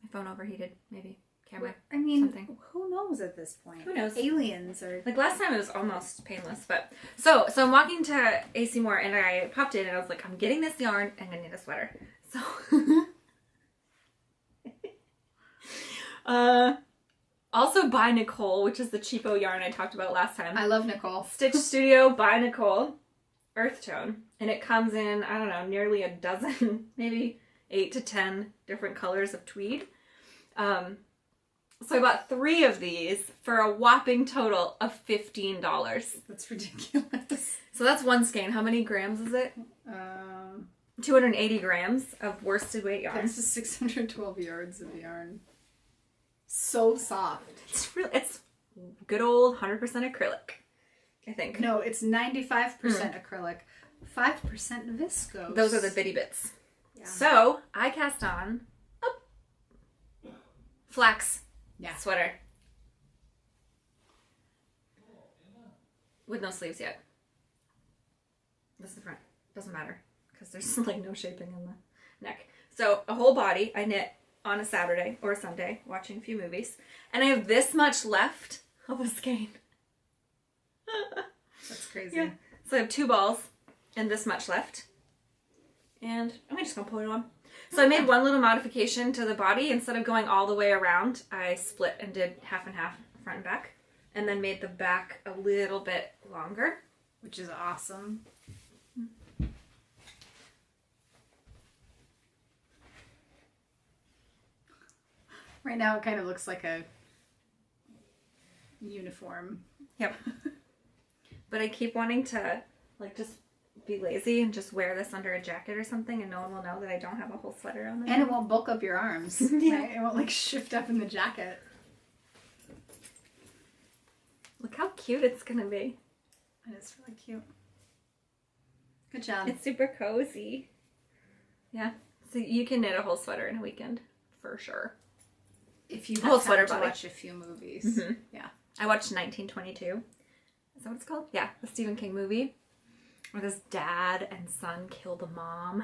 My phone overheated, maybe. Camera.
I mean,
something.
who knows at this point?
Who knows?
Aliens or
Last time it was almost painless, but so I'm walking to AC Moore, and I popped in and I was like, I'm getting this yarn and I'm gonna need a sweater. So also by Nicole, which is the cheapo yarn I talked about last time.
I love Nicole.
Stitch Studio by Nicole, earth tone, and it comes in, I don't know, nearly a dozen, maybe 8 to 10 different colors of tweed. So I bought 3 of these for a whopping total of $15.
That's ridiculous.
So that's one skein. How many grams is it? 280 grams of worsted weight yarn.
This is 612 yards of yarn. So soft.
It's good old 100% acrylic, I think.
No, it's 95% acrylic, 5% viscose.
Those are the bitty bits.
Yeah.
So I cast on a Flax sweater with no sleeves yet. This is the front. Doesn't matter because there's no shaping in the neck. So a whole body I knit on a Saturday or a Sunday watching a few movies, and I have this much left of a skein.
That's crazy.
Yeah. So I have 2 balls and this much left, and I'm just gonna put it on. So I made one little modification to the body. Instead of going all the way around, I split and did half and half, front and back, and then made the back a little bit longer,
which is awesome. Right now it kind of looks like a uniform.
Yep. But I keep wanting to just be lazy and just wear this under a jacket or something, and no one will know that I don't have a whole sweater on there.
And it won't bulk up your arms.
Yeah.
Right? It won't shift up in the jacket.
Look how cute it's gonna be.
And it's really cute. Good job.
It's super cozy. Yeah. So you can knit a whole sweater in a weekend for sure.
If you
whole
have
sweater
time to
body.
watch a few movies.
Mm-hmm.
Yeah.
I watched 1922. Is that what it's called? Yeah, the Stephen King movie. Where this dad and son kill the mom.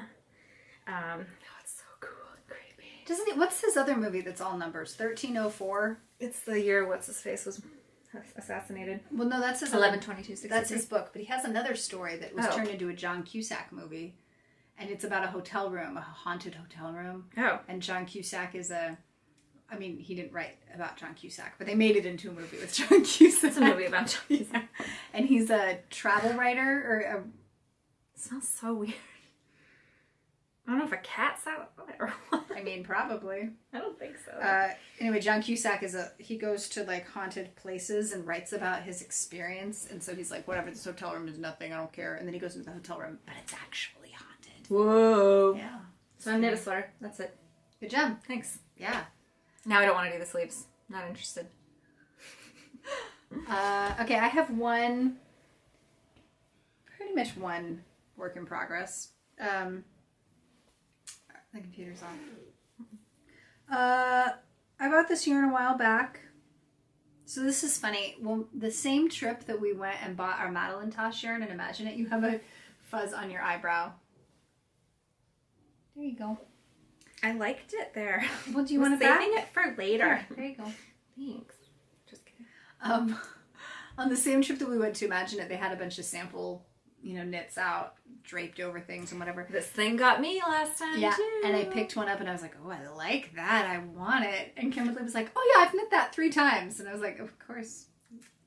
It's so cool and creepy.
Doesn't it? What's his other movie that's all numbers? 1304?
It's the year what's-his-face was assassinated.
Well, no, that's his
11/22/63.
That's his book, but he has another story that was
Oh.
turned into a John Cusack movie, and it's about a hotel room, a haunted hotel room.
Oh.
And John Cusack is he didn't write about John Cusack, but they made it into a movie with John Cusack.
It's a movie about John Cusack.
And he's a travel writer
It smells so weird. I don't know if a cat sat on it or what.
I mean, probably.
I don't think so.
Anyway, John Cusack he goes to like haunted places and writes about his experience. And so he's like, whatever, this hotel room is nothing, I don't care. And then he goes into the hotel room, but it's actually haunted.
Whoa.
Yeah.
So I knit a sweater. That's it.
Good job.
Thanks.
Yeah.
Now I don't want to do the sleeves. Not interested.
Okay, I have pretty much one work in progress. The computer's on. I bought this yarn a while back. So this is funny. Well, the same trip that we went and bought our Madeline Tosh yarn, and imagine it, you have a fuzz on your eyebrow. There you go.
I liked it there.
Well, do you want to
saving it for later?
There you go.
Thanks. Just kidding.
On the same trip that we went to, imagine it, they had a bunch of sample, knits out, draped over things and whatever.
This thing got me last time too.
And I picked one up and I was like, oh, I like that. I want it. And Kimberly was like, oh yeah, I've knit that 3 times. And I was like, of course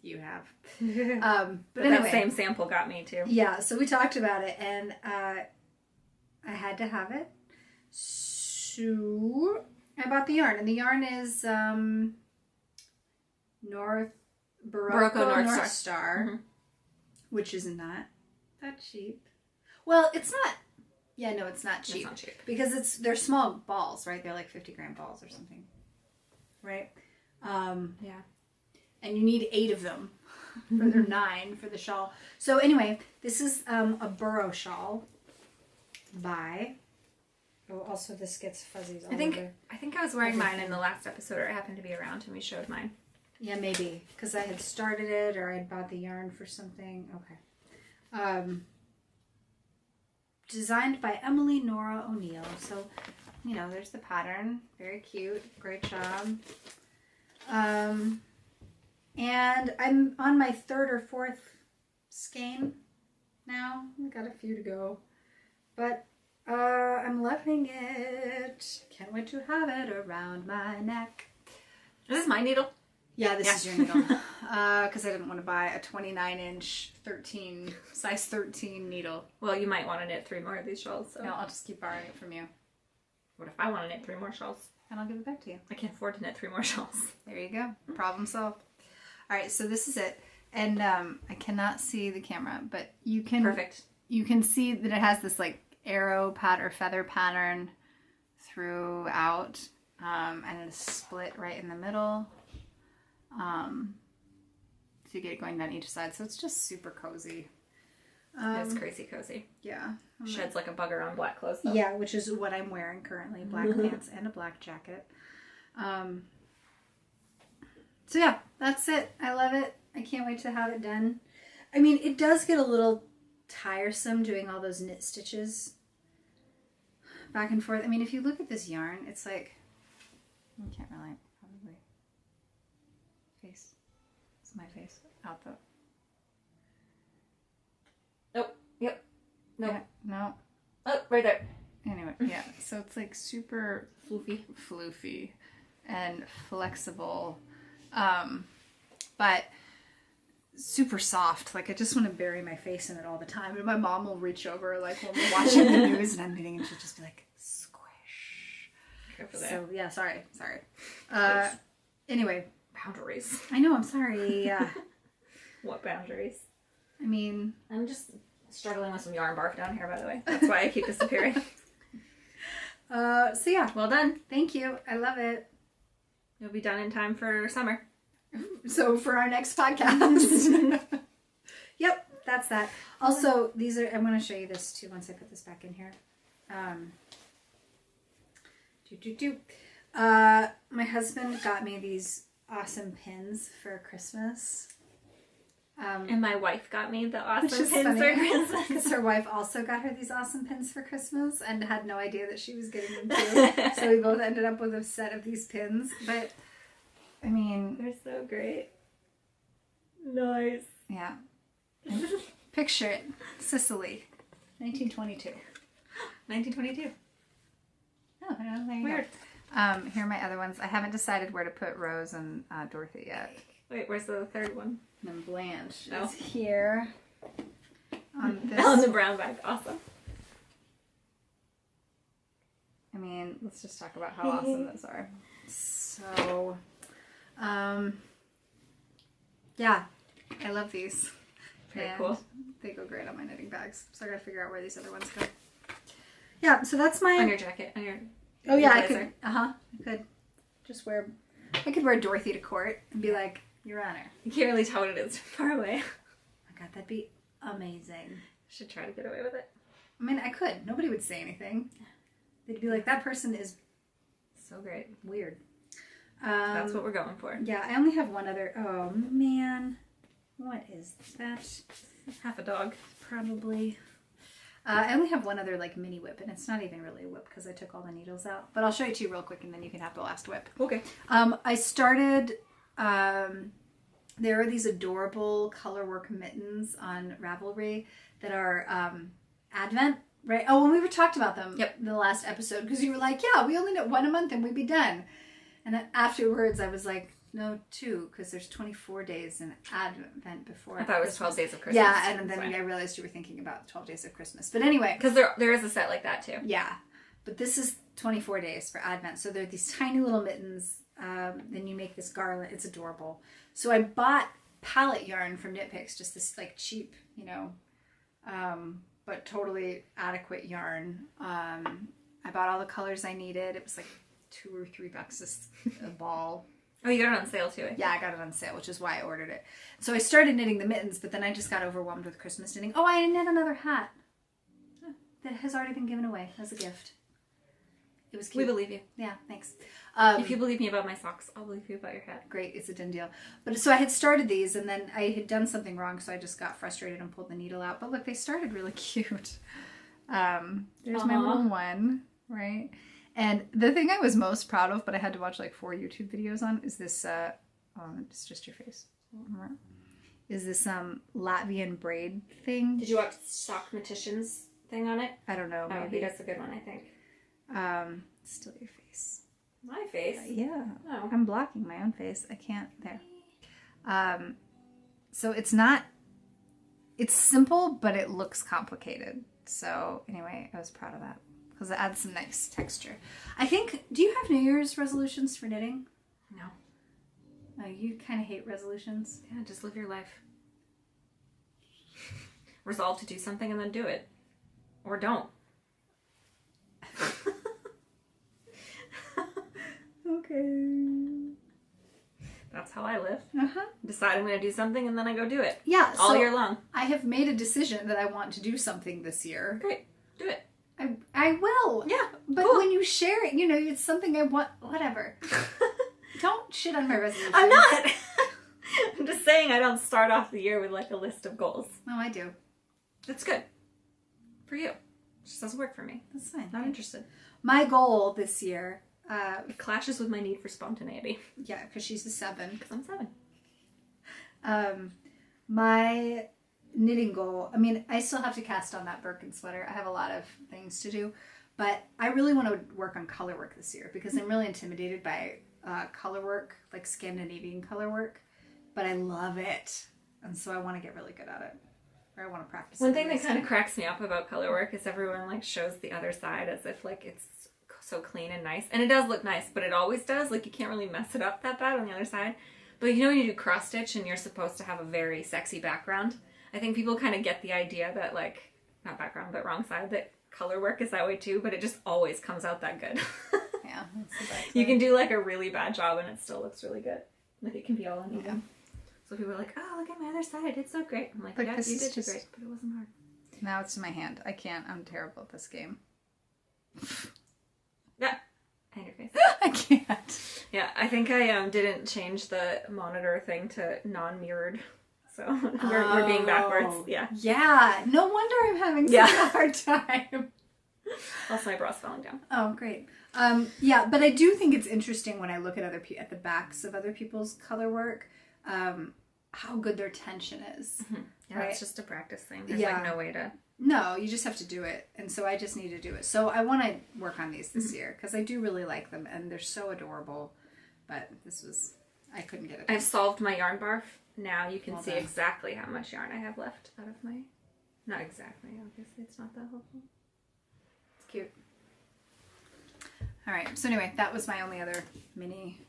you have. But anyway,
that same sample got me too.
Yeah, so we talked about it and I had to have it. So I bought the yarn. And the yarn is Burrow North Star,
mm-hmm.
which isn't that cheap. Well, it's not. Yeah, no, it's not cheap.
It's not cheap.
Because they're small balls, right? They're like 50-gram balls or something. Right?
Yeah.
And you need 8 of them. Or 9 for the shawl. So anyway, this is a Burrow shawl by... Oh, also this gets fuzzies all over.
I think I was wearing mine in the last episode, or it happened to be around and we showed mine.
Yeah, maybe. Because I had started it or I'd bought the yarn for something. Okay. Designed by Emily Nora O'Neill. So, there's the pattern. Very cute. Great job. And I'm on my 3rd or 4th skein now. I've got a few to go. But I'm loving it. Can't wait to have it around my neck.
Is this my needle?
Yeah, this is your needle. Because I didn't want to buy a 29-inch size 13 needle.
Well, you might want to knit 3 more of these shawls. So.
No, I'll just keep borrowing it from you.
What if I want to knit 3 more shawls?
And I'll give it back to you.
I can't afford to knit 3 more shawls.
There you go. Problem solved. All right, so this is it. And I cannot see the camera, but you can...
Perfect.
You can see that it has this like arrow pattern or feather pattern throughout. And it's split right in the middle. So you get it going down each side. So it's just super cozy.
It's crazy cozy.
Yeah.
Sheds like a bugger on black clothes though.
Yeah, which is what I'm wearing currently. Black pants and a black jacket. So yeah, that's it. I love it. I can't wait to have it done. I mean, it does get a little tiresome doing all those knit stitches back and forth. I mean, if you look at this yarn, it's like, you can't really, probably. Face. It's my face. Out the.
Oh, yep. No.
Yeah, no.
Oh, right there.
Anyway, yeah. So it's like super floofy and flexible. But super soft. Like I just want to bury my face in it all the time. And my mom will reach over like when we're watching the news and I'm knitting and she'll just be like, squish. So yeah, sorry. Anyway.
Boundaries.
I know, I'm sorry.
What boundaries?
I mean,
I'm just struggling with some yarn bark down here, by the way. That's why I keep disappearing.
So yeah.
Well done.
Thank you. I love it.
You'll be done in time for summer.
So for our next podcast. Yep, that's that. Also, these are, I'm going to show you this too once I put this back in here. My husband got me these awesome pins for Christmas.
And my wife got me the awesome pins
funny,
for Christmas.
Because her wife also got her these awesome pins for Christmas and had no idea that she was getting them too. So we both ended up with a set of these pins. But, I mean...
They're so great. Nice.
Yeah. Picture it. Sicily. 1922.
1922.
Oh, there you
Weird.
go. Here are my other ones. I haven't decided where to put Rose and Dorothy yet.
Wait, where's the third one?
And then Blanche
Oh.
is here. On this.
On the brown bag. Awesome.
mean, let's just talk about how awesome those are. So, yeah, I love these.
Very cool.
They go great on my knitting bags. So I gotta figure out where these other ones go. Yeah, so that's my...
On your jacket, on your...
Oh yeah, I could. I could just wear. I could wear Dorothy to court and be like, Your Honor.
You can't really tell what it is far away.
Oh my God, that'd be amazing.
Should try to get away with it.
I mean, I could. Nobody would say anything. They'd be like, that person is
so great.
Weird.
That's what we're going for.
Yeah, I only have one other. Oh man, what is that?
Half a dog,
probably. I only have one other like mini whip, and it's not even really a whip because I took all the needles out. But I'll show it to you real quick, and then you can have the last whip.
Okay.
I started. There are these adorable colorwork mittens on Ravelry that are Advent, right? Oh, and we talked about them.
Yep.
In the last episode because you were like, yeah, we only knit one a month and we'd be done. And then afterwards, I was like, no, 2, because there's 24 days in Advent before.
I thought it was 12 days of Christmas.
Yeah, and then I realized you were thinking about 12 days of Christmas. But anyway.
Because there is a set like that, too.
Yeah. But this is 24 days for Advent. So they're these tiny little mittens. Then you make this garland. It's adorable. So I bought palette yarn from Knit Picks, just this like cheap, but totally adequate yarn. I bought all the colors I needed. It was like $2 or $3 a ball.
Oh, you got it on sale too,
Yeah, I got it on sale, which is why I ordered it. So I started knitting the mittens, but then I just got overwhelmed with Christmas knitting. Oh, I knit another hat that has already been given away as a gift. It was cute.
We believe you.
Yeah, thanks.
If you believe me about my socks, I'll believe you about your hat.
Great, it's a done deal. But so I had started these, and then I had done something wrong, so I just got frustrated and pulled the needle out. But look, they started really cute. There's my little one, right? And the thing I was most proud of, but I had to watch like 4 YouTube videos on, is this, it's just your face. Is this Latvian braid thing.
Did you watch Sockmatician's thing on it?
I don't know.
Oh,
maybe.
that's a good one, I think.
Still your face.
My face?
Yeah.
Oh.
I'm blocking my own face. I can't. There. So it's simple, but it looks complicated. So anyway, I was proud of that. Because it adds some nice texture. I think, do you have New Year's resolutions for knitting?
No.
Oh, you kind of hate resolutions?
Yeah, just live your life. Resolve to do something and then do it. Or don't.
Okay.
That's how I live.
Uh-huh.
Decide I'm going to do something and then I go do it.
Yeah.
All year long.
I have made a decision that I want to do something this year.
Great. Do it.
I will.
Yeah.
But
cool.
when you share it, it's something I want. Whatever. Don't shit on my resolution.
I'm not. I'm just saying I don't start off the year with like a list of goals.
No, I do.
That's good. For you. It just doesn't work for me.
That's fine.
Not interested.
My goal this year.
It clashes with my need for spontaneity.
Yeah, because she's a 7.
Because I'm 7.
My knitting goal, I mean, I still have to cast on that Berg sweater. I have a lot of things to do, but I really want to work on color work this year because I'm really intimidated by color work, like Scandinavian color work, but I love it. And so I want to get really good at it. Or I want to practice.
One thing that kind of cracks me up about color work is everyone like shows the other side as if like it's so clean and nice. And it does look nice, but it always does. Like you can't really mess it up that bad on the other side. But when you do cross stitch and you're supposed to have a very sexy background, I think people kind of get the idea that like, not background, but wrong side, that color work is that way too, but it just always comes out that good.
Yeah. That's the best
you can do like a really bad job and it still looks really good. Like it can be all uneven.
Yeah.
So people are like, oh, look at my other side. I did so great. I'm like,
But
yeah,
this
you
is
did
just...
great, but it wasn't hard.
Now it's in my hand. I can't. I'm terrible at this game.
Yeah. And your face.
I can't.
Yeah, I think I didn't change the monitor thing to non-mirrored. So we're being backwards. Yeah.
Yeah. No wonder I'm having such a hard time.
Also, my bra's falling down.
Oh, great. Yeah, but I do think it's interesting when I look at at the backs of other people's color work, how good their tension is.
Mm-hmm. Yeah,
right?
It's just a practice thing. There's like no way to...
No, you just have to do it. And so I just need to do it. So I want to work on these this year because I do really like them and they're so adorable. But I couldn't get it.
I've solved my yarn barf. Now you can see exactly how much yarn I have left out of my... Not exactly, obviously. It's not that helpful. It's cute.
All right. So anyway, that was my only other mini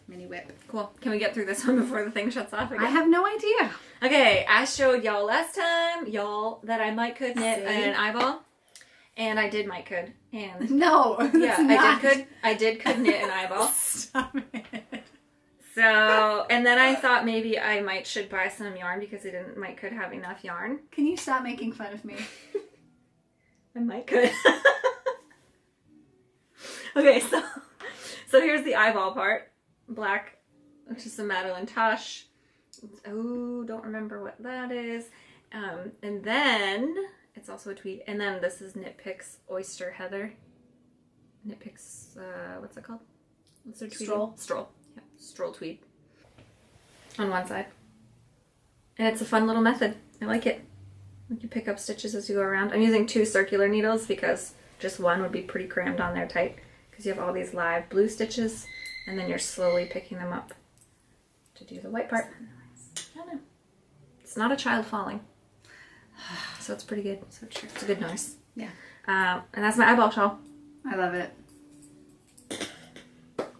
whip.
Cool. Can we get through this one before the thing shuts off again?
I have no idea.
Okay, I showed y'all last time, that I might could knit an eyeball. And I did might could. And
no.
Yeah, I did could knit an eyeball.
Stop it.
So, and then I thought maybe I should buy some yarn because I could have enough yarn.
Can you stop making fun of me?
I might could. Okay, so here's the eyeball part. Black, which is a Madeline Tush. Oh, don't remember what that is. And then it's also a tweed. And then this is Knit Picks Oyster Heather. Knit Picks, what's it called? What's their tweed? Stroll. Yeah, stroll tweed. On one side. And it's a fun little method. I like it. You can pick up stitches as you go around. I'm using 2 circular needles because just one would be pretty crammed on there tight. Because you have all these live blue stitches. And then you're slowly picking them up to do the white part. I don't know. It's not a child falling. So it's pretty good. So true. It's a good noise.
Yeah.
And that's my eyeball shawl.
I love it.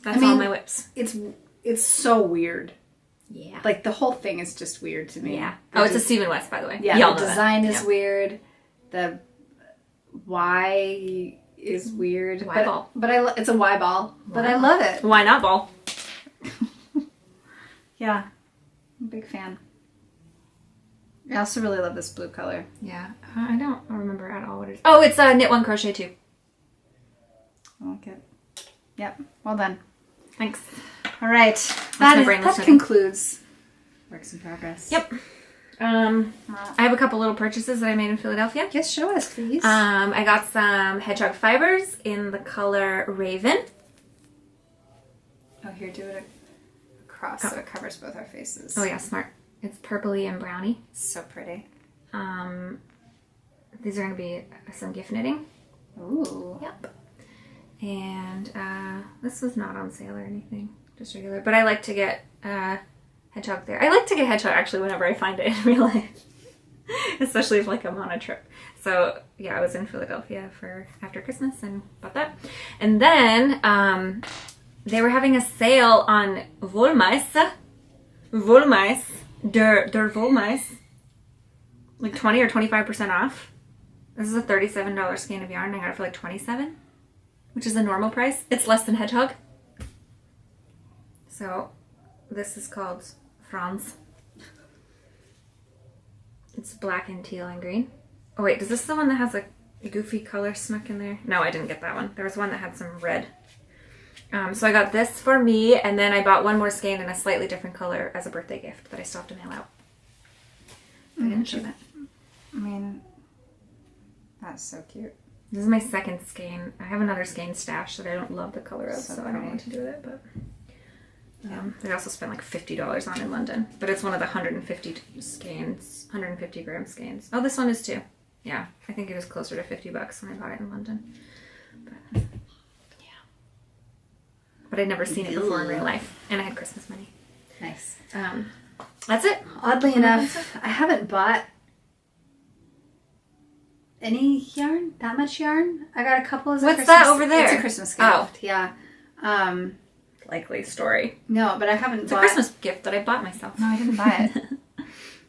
That's all my whips.
It's so weird.
Yeah.
Like the whole thing is just weird to me.
Yeah. It's a Stephen West, by the way.
Yeah. The design is weird. The Y is weird.
Y ball.
But it's a Y ball. But I love it.
Why not ball?
Yeah. I'm a big fan. I also really love this blue color.
Yeah. I don't remember at all what it is. Oh, it's Knit One Crochet 2.
I like it. Yep. Well done.
Thanks.
All right. That concludes Works in Progress.
Yep. I have a couple little purchases that I made in Philadelphia.
Yes, show us, please.
I got some hedgehog fibers in the color Raven.
Oh, here, do it across so it covers both our faces.
Oh yeah, smart. It's purpley and browny.
So pretty.
These are going to be some gift knitting.
Ooh.
Yep. And this was not on sale or anything, just regular. But I like to get hedgehog there. I like to get hedgehog actually whenever I find it in real life, especially if like I'm on a trip. So yeah, I was in Philadelphia for after Christmas and bought that. And then they were having a sale on Wollmeis, der Wollmeis, like 20 or 25% off. This is a $37 skein of yarn. I got it for like $27, which is the normal price. It's less than hedgehog. So this is called Franz. It's black and teal and green. Oh wait, is this the one that has a goofy color snuck in there? No, I didn't get that one. There was one that had some red. So I got this for me, and then I bought one more skein in a slightly different color as a birthday gift that I still have to mail out. I didn't show that.
I mean, that's so cute.
This is my second skein. I have another skein stashed that I don't love the color of, so I don't know what to do with it. But I also spent like $50 on in London. But it's one of the 150 skeins, 150 gram skeins. Oh, this one is too. Yeah, I think it was closer to $50 when I bought it in London. But, but I'd never seen it before in real life, and I had Christmas money.
Nice.
That's it.
Oddly enough, I haven't bought any yarn, that much yarn. I got a couple as a
What's
Christmas.
that over there?
It's a Christmas gift.
Oh.
Yeah.
Likely story.
No, but I haven't
It's
bought...
a Christmas gift that I bought myself.
No, I didn't buy it.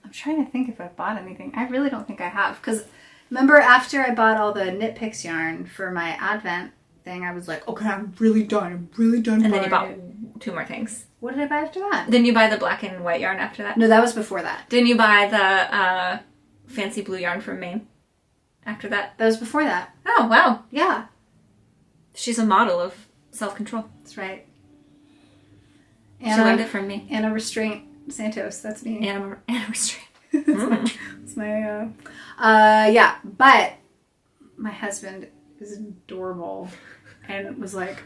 I'm trying to think if I bought anything. I really don't think I have. Because remember after I bought all the Knit Picks yarn for my Advent thing, I was like, okay, I'm really done.
And then you bought 2 more things.
What did I buy after that?
Didn't you buy the black and white yarn after that?
No, that was before that.
Didn't you buy the fancy blue yarn from Maine after that?
That was before that.
Oh, wow.
Yeah.
She's a model of self-control.
That's right.
She learned it from me.
Anna Restraint Santos. That's me.
Anna Restraint.
That's my yeah. But my husband is adorable and was like,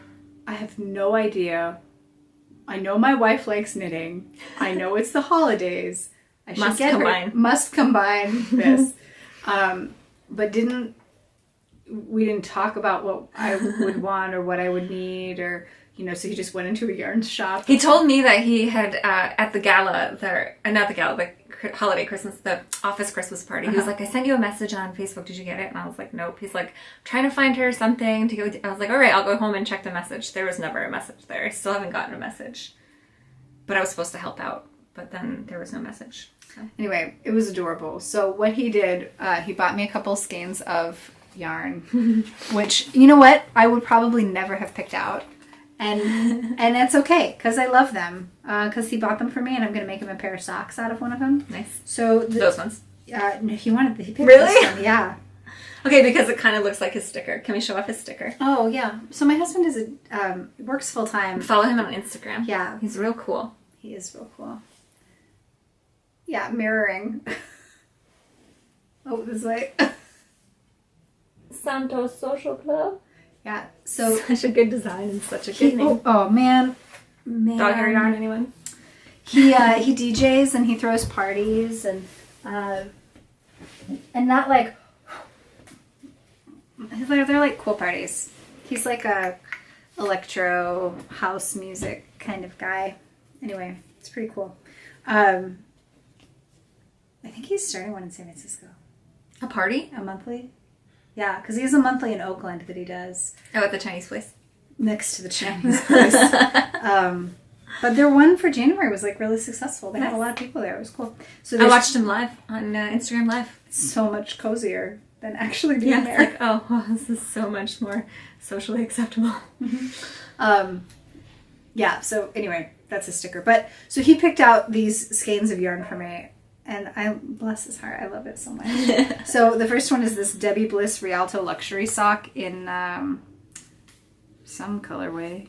I have no idea. I know my wife likes knitting. I know it's the holidays. I should must combine this. But we didn't talk about what I would want or what I would need, or so he just went into a yarn shop.
He told me that he had at the gala there, not the gala, the holiday Christmas, the office Christmas party. He was like, I sent you a message on Facebook. Did you get it? And I was like, nope. He's like, trying to find her something to go. I was like, all right, I'll go home and check the message. There was never a message there. I still haven't gotten a message. But I was supposed to help out. But then there was no message. So.
Anyway, it was adorable. So what he did, he bought me a couple skeins of yarn, which, you know what? I would probably never have picked out. And that's okay, because I love them. Because he bought them for me, and I'm going to make him a pair of socks out of one of them.
Nice.
So
those ones?
He picked
really?
This one, yeah.
Okay, because it kind of looks like his sticker. Can we show off his sticker?
Oh, yeah. So my husband is works full-time.
Follow him on Instagram.
Yeah.
He's real cool.
He is real cool. Yeah, mirroring. Oh, this way.
Santos Social Club.
Yeah, so
such a good design and such a good name.
Oh man.
Dog hair yarn, anyone?
He DJs and he throws parties and not like they're like cool parties. He's like a electro house music kind of guy. Anyway, it's pretty cool. I think he's starting one in San Francisco.
A party?
A monthly? Yeah, because he has a monthly in Oakland that he does.
Oh, at the Chinese place?
Next to the Chinese place. But their one for January was like really successful. They had a lot of people there. It was cool. So
I watched him live on Instagram Live.
So much cozier than actually being there.
It's like, oh, well, this is so much more socially acceptable.
Yeah, so anyway, that's a sticker. But so he picked out these skeins of yarn for me. And bless his heart, I love it so much. So the first one is this Debbie Bliss Rialto Luxury Sock in some colorway.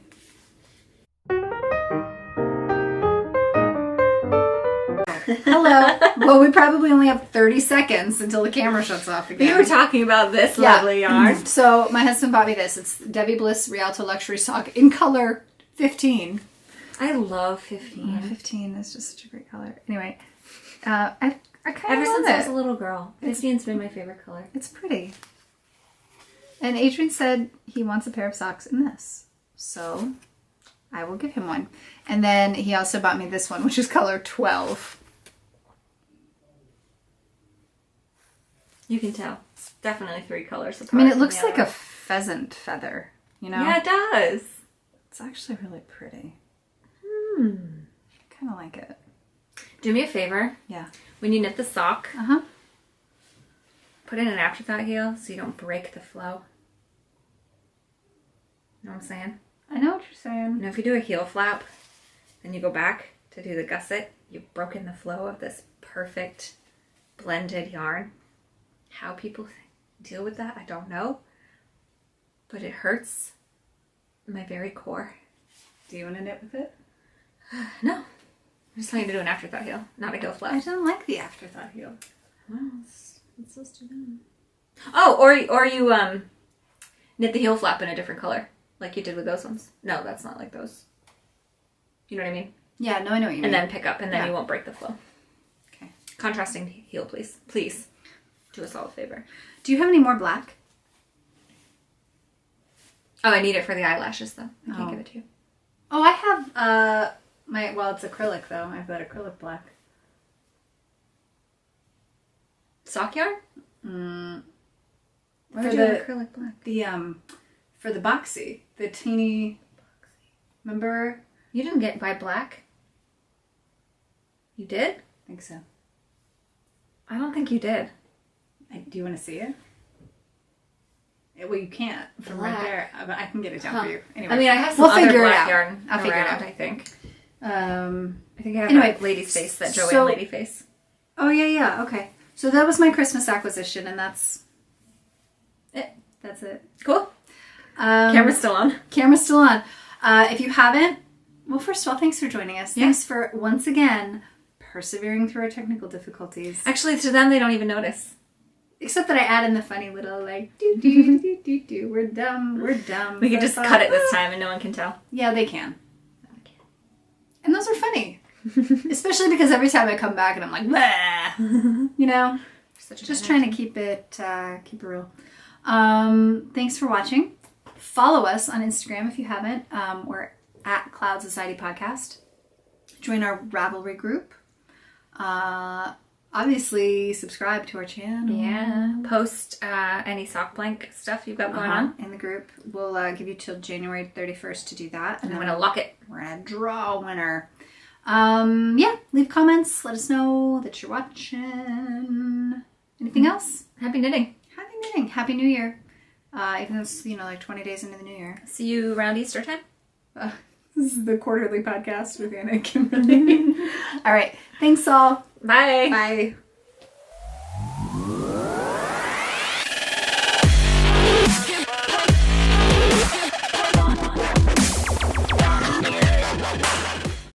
Hello. Well, we probably only have 30 seconds until the camera shuts off again.
We were talking about this lovely yarn.
So my husband bought me this. It's Debbie Bliss Rialto Luxury Sock in color 15.
I love 15.
15 is just such a great color. Anyway. I kind of
Ever
love
since
it.
I was a little girl, 15's been my favorite color.
It's pretty. And Adrian said he wants a pair of socks in this. So I will give him one. And then he also bought me this one, which is color 12.
You can tell. It's definitely 3 colors apart.
I mean, it looks like a pheasant feather, you know?
Yeah, it does.
It's actually really pretty. Kind of like it.
Do me a favor.
Yeah.
When you knit the sock,
Uh-huh.
put in an afterthought heel so you don't break the flow. Know what I'm saying?
I know what you're saying.
You know, if you do a heel flap, then you go back to do the gusset, you've broken the flow of this perfect blended yarn. How people deal with that, I don't know. But it hurts my very core.
Do you want to knit with it?
No. I'm just trying to do an afterthought heel, not a heel flap.
I don't like the afterthought heel.
Well, it's supposed to do. Oh, or you knit the heel flap in a different color, like you did with those ones. No, that's not like those. You know what I mean?
Yeah, no, I know what you mean.
And then pick up, and then
Yeah.
you won't break the flow.
Okay.
Contrasting heel, please. Please. Do us all a favor.
Do you have any more black?
Oh, I need it for the eyelashes, though. I can't
Oh.
give it to you.
Oh, I have it's acrylic though. I have that acrylic black.
Sock yarn?
For
For the acrylic black.
For the boxy, the teeny. Remember?
You didn't buy black? You did?
I think so.
I don't think you did.
Do you want to see it? Well, you can't from
Black.
right there. But I can get it down for you. Anyway,
I mean, I have some
We'll
other
figure it
black
out.
yarn
I'll figure it
around,
out.
I think.
I
think I have
anyway,
a lady's face, that Joanne
so-
lady face.
Oh yeah. Okay. So that was my Christmas acquisition, and that's it. That's it.
Cool. Camera's still on.
Camera's still on. If you haven't, well, first of all, thanks for joining us.
Yeah.
Thanks for once again persevering through our technical difficulties.
Actually, to them, they don't even notice.
Except that I add in the funny little like do do do do do. We're dumb.
We could just cut it this time and no one can tell.
Yeah, they can. And those are funny. Especially because every time I come back and I'm like, bah! You know? Just trying to keep it real. Thanks for watching. Follow us on Instagram if you haven't. We're at Cloud Society Podcast. Join our Ravelry group. Obviously, subscribe to our channel.
Yeah. Post any sock blank stuff you've got going on
in the group. We'll give you till January 31st to do that.
And I'm going to lock it.
We're going to draw a winner. Yeah, leave comments. Let us know that you're watching. Anything else?
Happy knitting.
Happy knitting. Happy New Year. Even though it's, like 20 days into the New Year.
See you around Easter time.
This is the quarterly podcast with Anna and Kimberly. All right. Thanks all.
Bye.
Bye.